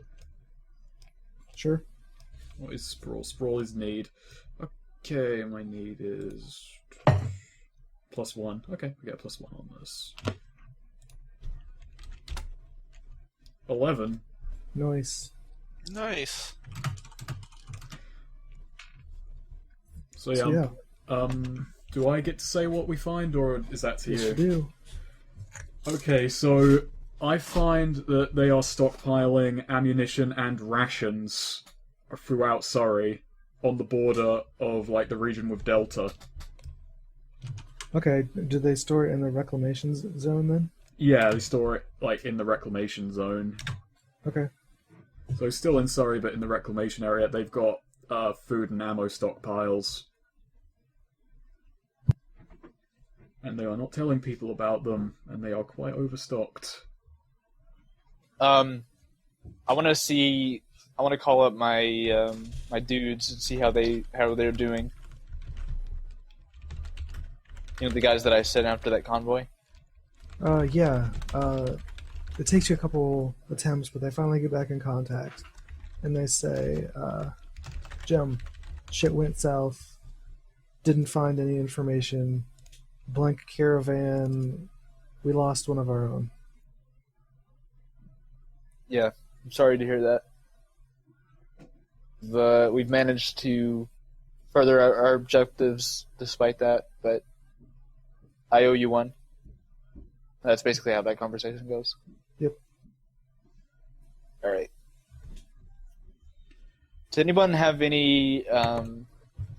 Sure.
What is sprawl? Sprawl is need. Okay, my need is +1. Okay, we get +1 on this. 11.
Nice.
Nice.
So yeah. Do I get to say what we find, or is that to you?
Yes, you do.
Okay, so I find that they are stockpiling ammunition and rations throughout Surrey, on the border of, like, the region with Delta.
Okay, do they store it in the reclamation zone then?
Yeah, they store it, like, in the reclamation zone.
Okay.
So still in Surrey, but in the reclamation area, they've got food and ammo stockpiles. And they are not telling people about them, and they are quite overstocked.
I want to call up my my dudes and see how they're doing. You know, the guys that I sent after that convoy?
Yeah. It takes you a couple attempts, but they finally get back in contact. And they say, Jim, shit went south. Didn't find any information. Blank caravan. We lost one of our own.
Yeah, I'm sorry to hear that. We've managed to further our objectives despite that, but I owe you one. That's basically how that conversation goes.
Yep.
All right. Does anyone have any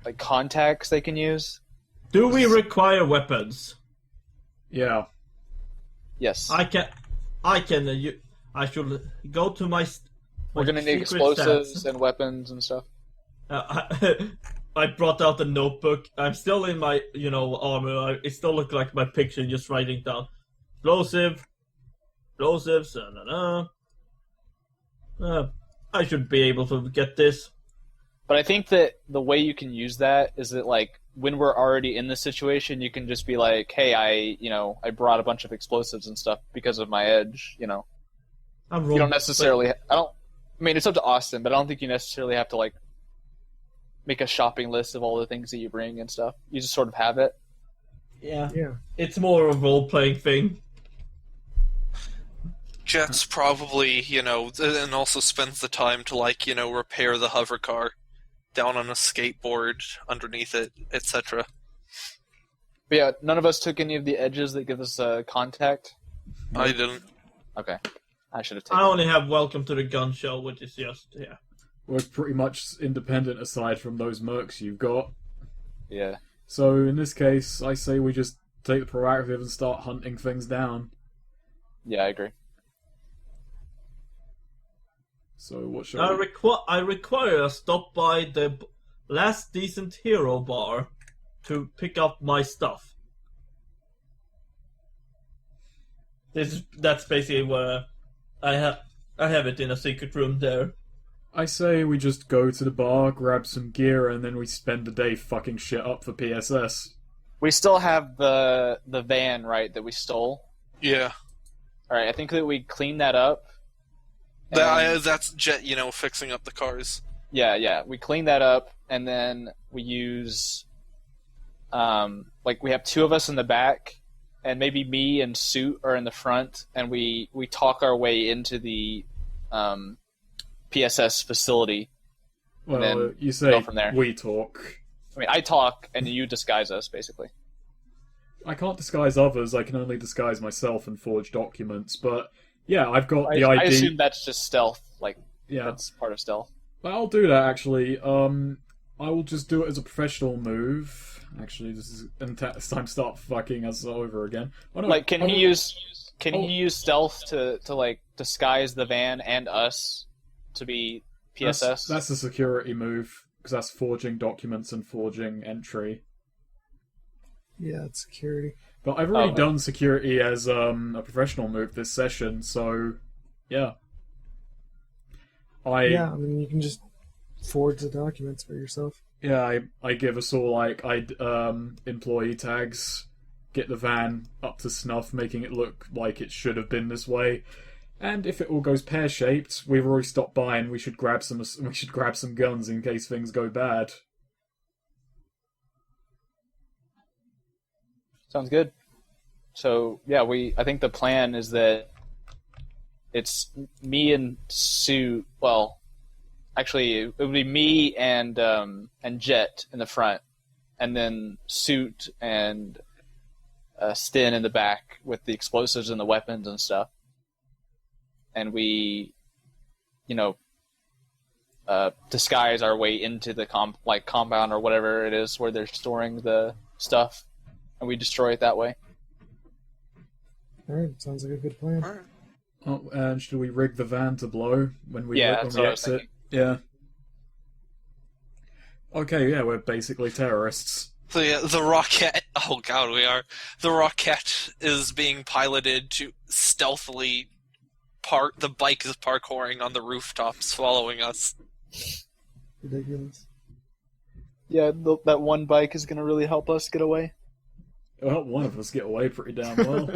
like contacts they can use?
Do we require weapons?
Yeah.
Yes.
I should go to my.
We're gonna need
secret
explosives
stats.
and weapons and stuff.
I brought out the notebook. I'm still in my, armor. It still looks like my picture, just writing down explosives. I should be able to get this.
But I think that the way you can use that is that, like, when we're already in the situation, you can just be like, "Hey, I brought a bunch of explosives and stuff because of my edge." You don't necessarily. I mean, it's up to Austin, but I don't think you necessarily have to like make a shopping list of all the things that you bring and stuff. You just sort of have it.
Yeah.
Yeah.
It's more of a role-playing thing.
Jet's probably, and also spends the time to, repair the hover car down on a skateboard underneath it, etc.
But yeah, none of us took any of the edges that give us contact.
I didn't.
Okay, I should have taken.
I only have Welcome to the Gun Show, which is just
We're pretty much independent aside from those mercs you've got.
Yeah.
So in this case, I say we just take the proactive and start hunting things down.
Yeah, I agree.
So what should
I
we...
require a stop by the Last Decent Hero bar to pick up my stuff. That's basically where I have it in a secret room there.
I say we just go to the bar, grab some gear, and then we spend the day fucking shit up for PSS.
We still have the van, right, that we stole.
Yeah.
All right, I think that we clean that up. And-
That's Jet, fixing up the cars.
Yeah, we clean that up, and then we use, we have two of us in the back, and maybe me and Suit are in the front, and we talk our way into the PSS facility.
Well, you say
go from there.
we talk.
I mean, I talk, and you disguise us, basically.
I can't disguise others, I can only disguise myself and forge documents, but yeah, I've got the
I
ID.
assume that's just stealth,
Yeah.
that's part of stealth.
Well, I'll do that, actually. I will just do it as a professional move. Actually, this is it's time to start fucking us over again. Oh, no,
Can he use stealth to disguise the van and us to be PSS?
That's a security move, because that's forging documents and forging entry.
Yeah, it's security.
But I've already done security as a professional move this session, so yeah. I
mean, you can just forge the documents for yourself.
Yeah, I give us all employee tags, get the van up to snuff, making it look like it should have been this way. And if it all goes pear-shaped, we've already stopped by, and we should grab some guns in case things go bad.
Sounds good. So yeah, I think the plan is that it's me and Sue. Well, actually, it would be me and Jet in the front, and then Suit and Stin in the back with the explosives and the weapons and stuff. And we, disguise our way into the compound or whatever it is where they're storing the stuff, and we destroy it that way.
Alright, sounds like a good plan.
Alright.
Oh, and should we rig the van to blow when we
That's what I was
exit?
thinking.
Yeah. Okay, yeah, we're basically terrorists.
The rocket. Oh god, we are. The rocket is being piloted to stealthily park. The bike is parkouring on the rooftops, following us.
Ridiculous.
Yeah, that one bike is going to really help us get away.
Well, one of us get away pretty damn well.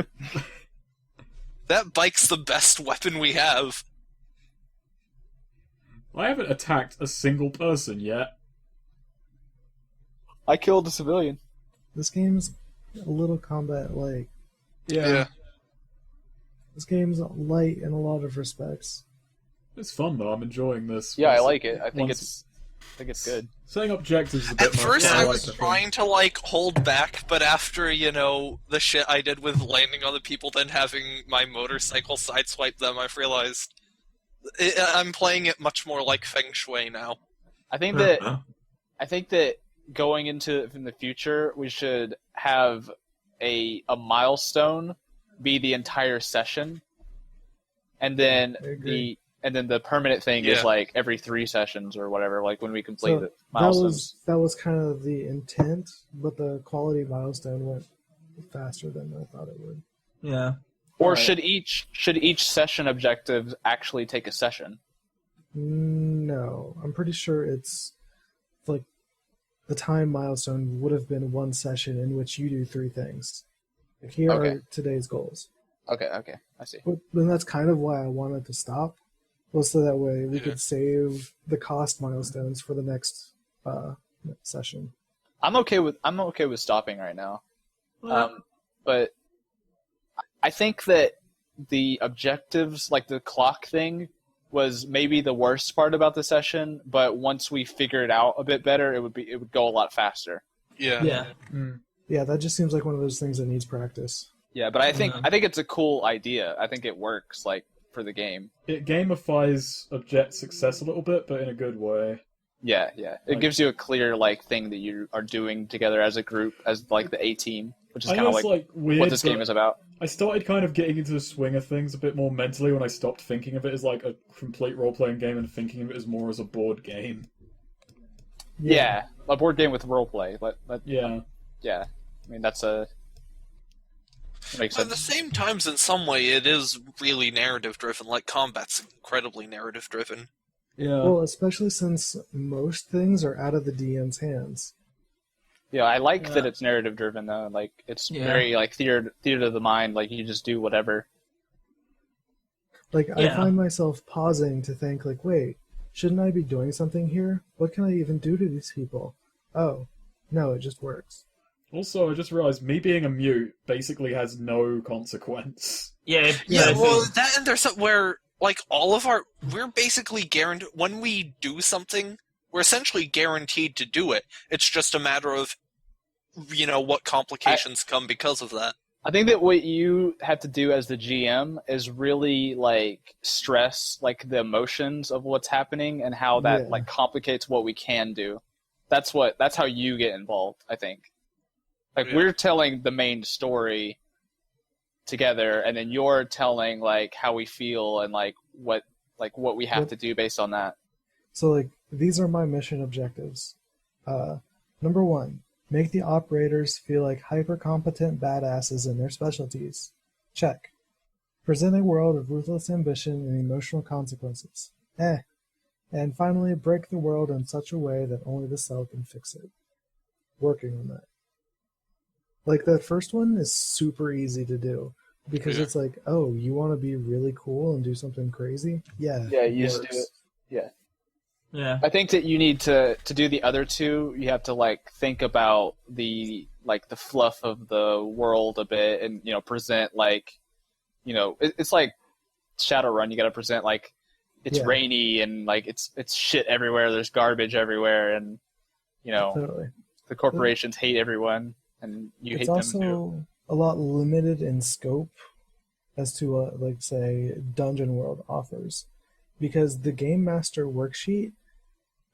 That bike's the best weapon we have.
I haven't attacked a single person yet.
I killed a civilian.
This game's a little combat-like.
Yeah.
This game's light in a lot of respects.
It's fun though, I'm enjoying this.
Yeah, I like it. I think it's I think it's good.
Setting objectives is a bit
At
much.
first,
but
I
like
was
the thing.
trying to hold back, but after the shit I did with landing on the people, then having my motorcycle sideswipe them, I've realized I'm playing it much more like Feng Shui now.
I think that going into it in the future, we should have a milestone be the entire session, and then the permanent thing is like every 3 sessions or whatever. Like when we complete the milestones.
That was kind of the intent, but the quality milestone went faster than I thought it would.
Yeah.
Or should each session objective actually take a session?
No, I'm pretty sure it's like the time milestone would have been 1 session in which you do 3 things. Like here are today's goals.
Okay, I see.
But then that's kind of why I wanted to stop, was so that way we could save the cost milestones for the next session.
I'm okay with stopping right now. But I think that the objectives, like the clock thing, was maybe the worst part about the session. But once we figure it out a bit better, it would go a lot faster.
Yeah.
Yeah.
Yeah, that just seems like one of those things that needs practice.
Yeah, but I think it's a cool idea. I think it works like for the game.
It gamifies object success a little bit, but in a good way.
Yeah. It gives you a clear thing that you are doing together as a group, as like the A team, which is kind of like
weird,
what this game is about.
I started kind of getting into the swing of things a bit more mentally when I stopped thinking of it as like a complete role-playing game and thinking of it as more as a board game.
Yeah, a board game with roleplay.
Yeah.
I mean, that makes sense.
At the same times, in some way, it is really narrative-driven. Like, combat's incredibly narrative-driven.
Yeah.
Well, especially since most things are out of the DM's hands.
Yeah, I like that it's narrative driven though. Like it's very like theater of the mind. Like you just do whatever.
Like I find myself pausing to think, like, wait, shouldn't I be doing something here? What can I even do to these people? Oh, no, it just works.
Also, I just realized me being a mute basically has no consequence.
Yeah, well, that and there's where like we're basically guaranteed when we do something. We're essentially guaranteed to do it. It's just a matter of, what complications come because of that.
I think that what you have to do as the GM is really, stress, the emotions of what's happening and how that, complicates what we can do. That's how you get involved, I think. We're telling the main story together, and then you're telling, how we feel and, what we have to do based on that.
So, these are my mission objectives. Number 1, make the operators feel like hyper-competent badasses in their specialties. Check. Present a world of ruthless ambition and emotional consequences. And finally, break the world in such a way that only the cell can fix it. Working on that. That first one is super easy to do. Because it's oh, you want to be really cool and do something crazy? Yeah.
Yeah, you just do it. Yeah.
Yeah.
I think that you need to do the other two. You have to think about the the fluff of the world a bit, and present it's like Shadowrun. You got to present it's rainy and it's shit everywhere. There's garbage everywhere, and
totally.
The corporations hate everyone, and you hate them too.
It's also a lot limited in scope as to what say Dungeon World offers. Because the Game Master worksheet,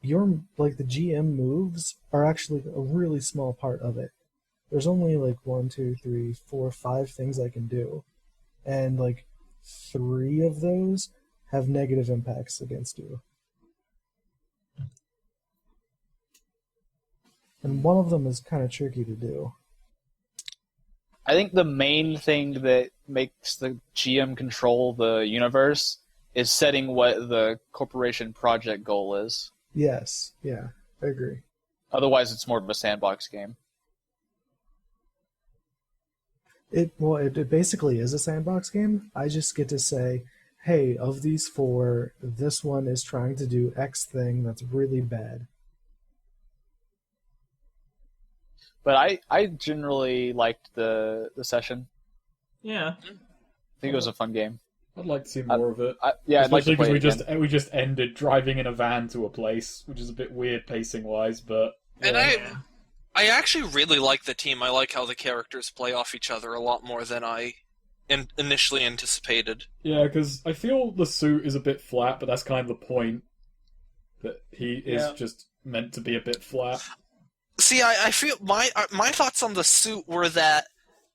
the GM moves are actually a really small part of it. There's only 1, 2, 3, 4, 5 things I can do. And 3 of those have negative impacts against you. And one of them is kind of tricky to do.
I think the main thing that makes the GM control the universe is setting what the corporation project goal is.
Yes, yeah, I agree.
Otherwise, it's more of a sandbox game.
It basically is a sandbox game. I just get to say, hey, of these 4, this one is trying to do X thing that's really bad.
But I generally liked the session.
Yeah.
I think it was a fun game.
I'd like to see more of it.
Yeah, I'd like to
Especially
play
because
it again.
we just ended driving in a van to a place, which is a bit weird pacing wise, but
And I actually really like the team. I like how the characters play off each other a lot more than I initially anticipated.
yeah, because I feel the suit is a bit flat, but that's kind of the point. That he is just meant to be a bit flat.
See, I feel my thoughts on the suit were that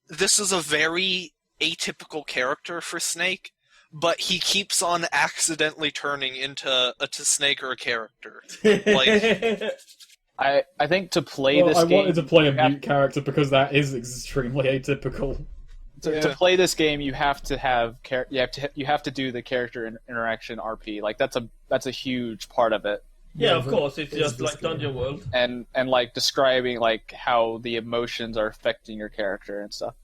this is a very atypical character for Snake, but he keeps on accidentally turning into a TehSnakerer character. Like,
I think to play this
I
game,
wanted to play a mute character because that is extremely atypical.
to play this game, you have to have you have to do the character interaction RP. Like that's a huge part of it.
Yeah, of course. It's just like Dungeon World.
And like describing like how the emotions are affecting your character and stuff.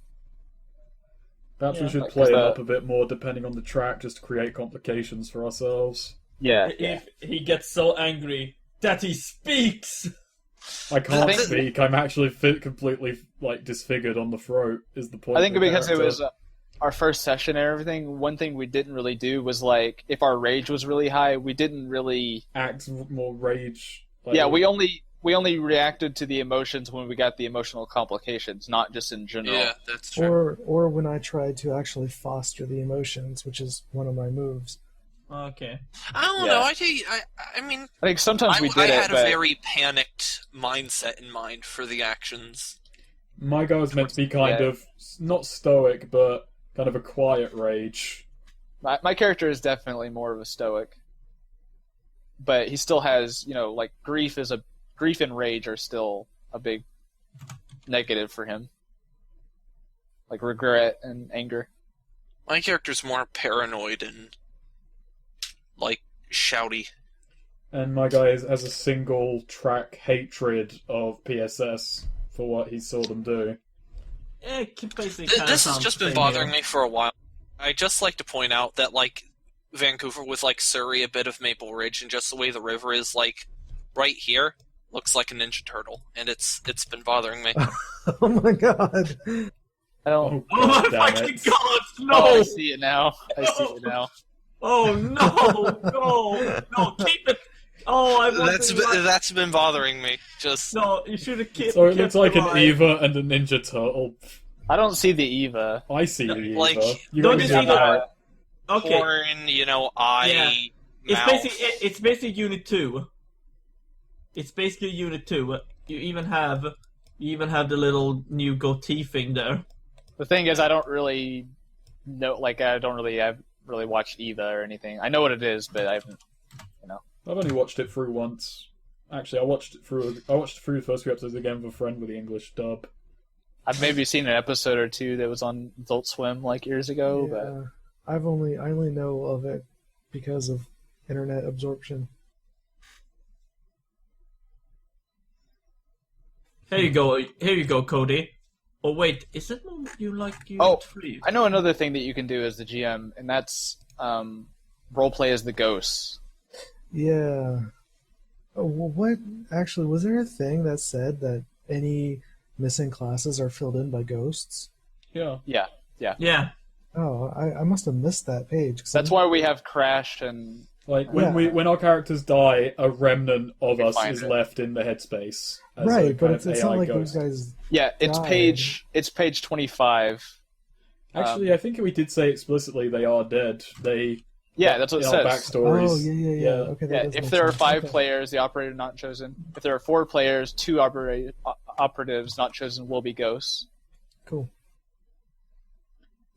Perhaps we should
like,
play it up a bit more depending on the track, just to create complications for ourselves.
Yeah.
If he gets so angry that he speaks.
I can't speak. I'm actually completely like disfigured on the throat. Is the point?
I think
of the
because
character.
it was our first session and everything. One thing we didn't really do was like if our rage was really high, we didn't really
act more rage. Like,
yeah, we only reacted to the emotions when we got the emotional complications, not just in general.
yeah, that's true.
Or when I tried to actually foster the emotions, which is one of my moves.
Okay.
I don't know. I mean,
I think sometimes we did
I
it,
had
but
a very panicked mindset in mind for the actions.
my guy was meant to be kind of not stoic, but kind of a quiet rage.
my character is definitely more of a stoic. But he still has, like grief and rage are still a big negative for him. Like regret and anger.
My character's more paranoid and like shouty.
And my guy has a single track hatred of PSS for what he saw them do.
Yeah, basically
This has just been bothering me for a while. I just like to point out that like Vancouver with like Surrey, a bit of Maple Ridge, and just the way the river is like right here looks like a Ninja Turtle, and it's been bothering me.
Oh my god.
I don't.
Oh my
damn
fucking
it.
god! No!
Oh, I see it now. I see it now.
Oh no! Keep it. Oh, I want
That's been bothering me. Just
No, you should have kept.
So it looks like an
alive.
Eva and a Ninja Turtle.
I don't see the Eva.
I see the Eva.
like,
You
don't
got
you
me
see
down
the-
there.
Okay,
horn, eye,
it's
mouth.
basically Unit 2. It's basically Unit 2. You even have the little new goatee thing there.
The thing is, I don't really know. Like, I haven't really watched Eva or anything. I know what it is, but I haven't.
I've only watched it through once. Actually, I watched through the first few episodes again with a friend with the English dub.
I've maybe seen an episode or two that was on Adult Swim like years ago, but
Yeah. I only know of it because of internet absorption.
Here you go, Cody. Oh wait, is it you like Unit
Oh,
3?
I know another thing that you can do as the GM, and that's roleplay as the ghosts.
Yeah. Oh, well, what actually was there a thing that said that any missing classes are filled in by ghosts?
Yeah.
Yeah.
Yeah.
Oh, I must have missed that page. 'Cause
That's why we have Crash and
Like when our characters die, a remnant of us
find
is
it.
left in the headspace. As a
right, but
kind
it's
of
not
AI
like
ghost.
those guys.
yeah, it's
died.
page 25.
Actually, I think we did say explicitly they are dead.
Yeah, that's what it
in our
says.
backstories.
Oh yeah. Okay. That
Yeah,
does
if
make
there are
sense.
5
Okay.
players, the operator not chosen. If there are 4 players, 2 operatives not chosen will be ghosts.
Cool.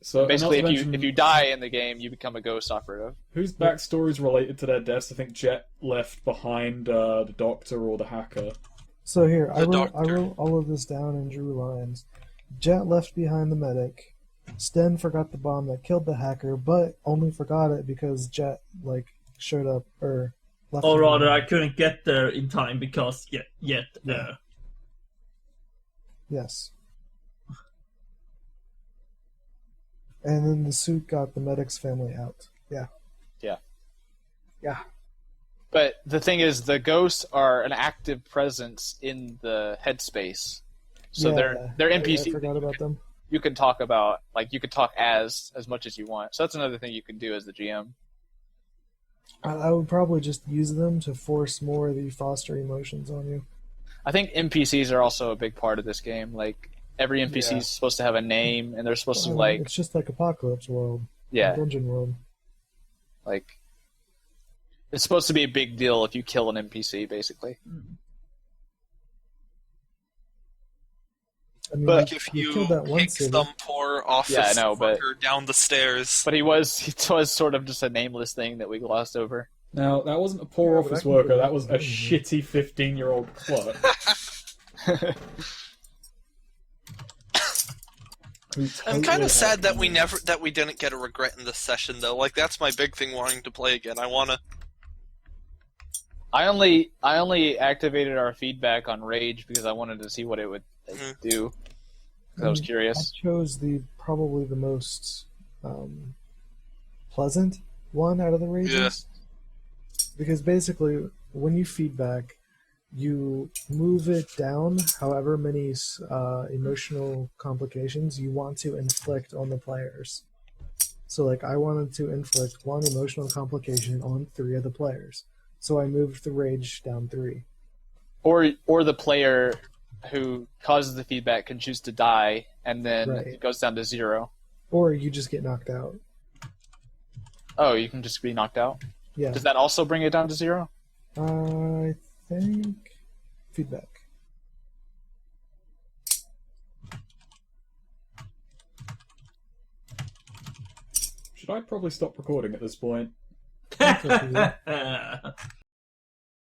So and
Basically,
not to mention
if you die in the game, you become a ghost operative.
whose backstories related to their deaths, I think Jet left behind the doctor or the hacker.
So here, I
The
wrote
doctor.
all of this down and drew lines. Jet left behind the medic. Sten forgot the bomb that killed the hacker, but only forgot it because Jet showed up or left.
Or
him
rather, I
behind.
couldn't get there in time because
Yeah. Yes. And then the suit got the medic's family out. Yeah.
But the thing is, the ghosts are an active presence in the headspace. So
Yeah,
they're
I
NPC.
forgot about them.
you can talk about, like, you can talk as much as you want. So that's another thing you can do as the GM.
I would probably just use them to force more of the foster emotions on you.
I think NPCs are also a big part of this game. Like, every NPC
Yeah.
is supposed to have a name, and they're supposed to,
I mean,
like,
it's just like Apocalypse World,
yeah,
Dungeon World.
like, it's supposed to be a big deal if you kill an NPC, basically.
I mean,
Like if
we
you
killed that one
kick
city.
some poor office
Yeah, I know, but-
worker down the stairs.
But it was sort of just a nameless thing that we glossed over.
Now, that wasn't a poor
Yeah, but
office
I can
worker,
get
that was a
that.
shitty 15-year-old clerk.
I'm kind of sad that we didn't get a regret in this session though. Like that's my big thing wanting to play again. I wanna.
I only activated our feedback on Rage because I wanted to see what it would do. 'Cause I was curious.
I chose probably the most pleasant one out of the rages. Because basically, when you feedback, you move it down however many emotional complications you want to inflict on the players. So, like, I wanted to inflict one emotional complication on 3 of the players. So I moved the rage down 3.
Or the player who causes the feedback can choose to die, and then
Right.
it goes down to 0.
Or you just get knocked out.
Oh, you can just be knocked out?
Yeah.
Does that also bring it down to 0?
I think feedback.
Should I probably stop recording at this point?
That's up to you.